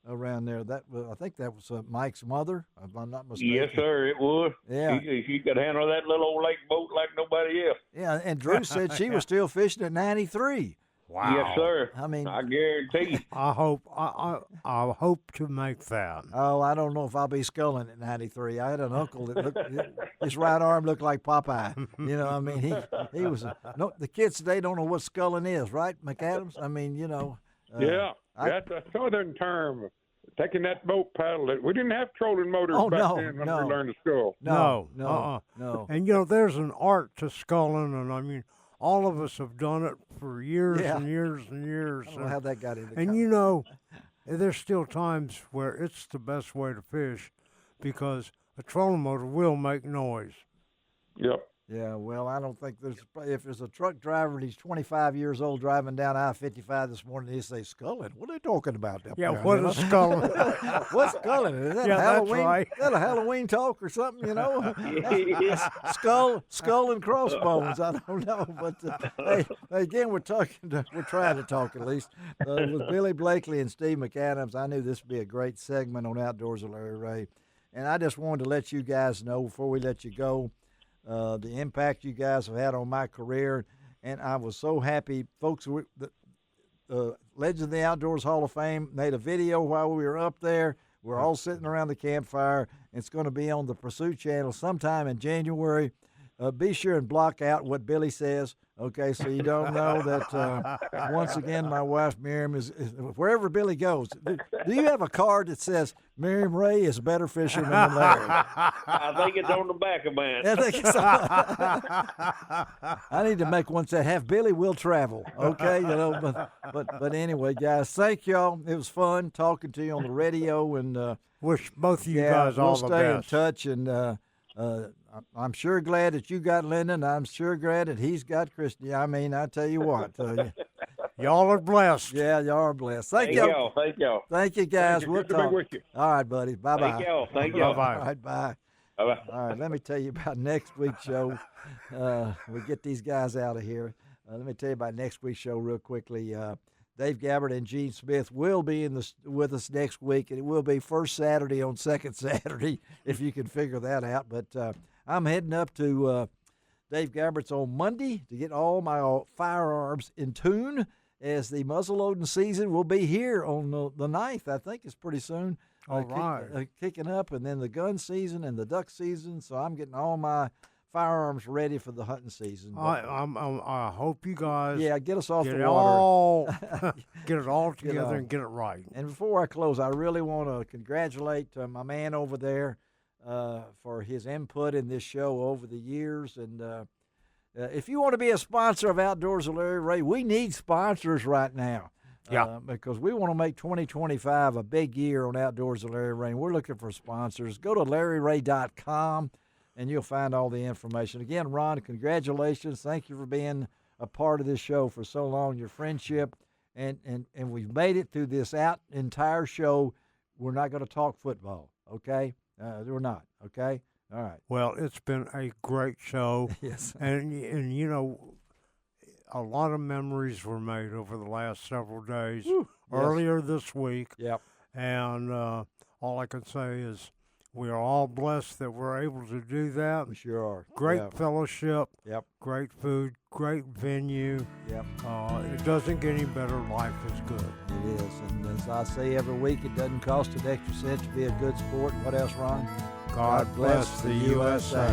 Speaker 3: around there. I think that was Mike's mother, if I'm not mistaken.
Speaker 12: Yes, sir, it was.
Speaker 3: Yeah.
Speaker 12: She could handle that little old lake boat like nobody else.
Speaker 3: Yeah, and Drew said she was still fishing at 93.
Speaker 4: Wow.
Speaker 12: Yes, sir.
Speaker 3: I mean,
Speaker 12: I guarantee.
Speaker 4: I hope to make that.
Speaker 3: Oh, I don't know if I'll be sculling at 93. I had an uncle that his right arm looked like Popeye. I mean, he was. No, the kids today don't know what sculling is, right, McCadams? I mean,
Speaker 11: That's a southern term. Taking that boat paddle. We didn't have trolling motors back then when we learned to scull.
Speaker 3: No.
Speaker 4: And, there's an art to sculling, and I mean, all of us have done it for years and years and years.
Speaker 3: I don't know how that got into
Speaker 4: And, there's still times where it's the best way to fish because a trolling motor will make noise.
Speaker 11: Yep.
Speaker 3: Yeah, well, I don't think if there's a truck driver and he's 25 years old driving down I-55 this morning, he say sculling. What are they talking about?
Speaker 4: What is sculling?
Speaker 3: What's sculling? Is that Halloween?
Speaker 4: That's right.
Speaker 3: Is that a Halloween talk or something? Skull and crossbones. I don't know, but hey, again, we're trying to talk at least with Billy Blakley and Steve McCadams. I knew this would be a great segment on Outdoors with Larry Ray, and I just wanted to let you guys know before we let you go. The impact you guys have had on my career, and I was so happy. Folks, the Legends of the Outdoors Hall of Fame made a video while we were up there. We're all sitting around the campfire. It's going to be on the Pursuit Channel sometime in January. Be sure and block out what Billy says, okay, so you don't know that, once again, my wife Miriam is wherever Billy goes. Do you have a card that says, Miriam Ray is a better fisherman than Larry?
Speaker 12: I think it's on the back of mine.
Speaker 3: I need to make one that have Billy will travel, okay? But anyway, guys, thank y'all. It was fun talking to you on the radio, and
Speaker 4: wish both of you guys all the best.
Speaker 3: We'll stay in touch, and I'm sure glad that you got Lyndon. I'm sure glad that he's got Christy. I mean, I tell you what.
Speaker 4: Y'all are blessed.
Speaker 3: Yeah, y'all are blessed. Thank
Speaker 12: y'all. Thank y'all.
Speaker 3: Thank you, guys. We'll
Speaker 11: talk.
Speaker 3: talk. All right, buddy. Bye-bye.
Speaker 12: Thank y'all. Thank y'all.
Speaker 4: Bye-bye.
Speaker 3: All right, bye.
Speaker 12: Bye-bye.
Speaker 3: All right, let me tell you about next week's show. We get these guys out of here. Let me tell you about next week's show real quickly. Dave Gabbard and Gene Smith will be with us next week, and it will be first Saturday on second Saturday, if you can figure that out. But I'm heading up to Dave Gabbard's on Monday to get all my firearms in tune, as the muzzleloading season will be here on the 9th. I think it's pretty soon.
Speaker 4: All right.
Speaker 3: Kicking up, and then the gun season and the duck season. So I'm getting all my firearms ready for the hunting season.
Speaker 4: I hope you guys
Speaker 3: get us off the water.
Speaker 4: Get it all together and get it right.
Speaker 3: And before I close, I really want to congratulate my man over there for his input in this show over the years. And if you want to be a sponsor of Outdoors with Larry Ray, we need sponsors right now. Because we want to make 2025 a big year on Outdoors with Larry Ray. We're looking for sponsors. Go to LarryRay.com. and you'll find all the information. Again, Ron, congratulations. Thank you for being a part of this show for so long, your friendship and we've made it through this entire show. We're not going to talk football, okay? We're not, okay? All right.
Speaker 4: Well, it's been a great show.
Speaker 3: Yes.
Speaker 4: And you know, a lot of memories were made over the last several days.
Speaker 3: Woo.
Speaker 4: Earlier this week.
Speaker 3: Yep.
Speaker 4: And all I can say is we are all blessed that we're able to do that.
Speaker 3: We sure are.
Speaker 4: Great fellowship.
Speaker 3: Yep.
Speaker 4: Great food. Great venue.
Speaker 3: Yep.
Speaker 4: It doesn't get any better. Life is good.
Speaker 3: It is. And as I say every week, it doesn't cost an extra cent to be a good sport. What else, Ron?
Speaker 4: God bless the USA.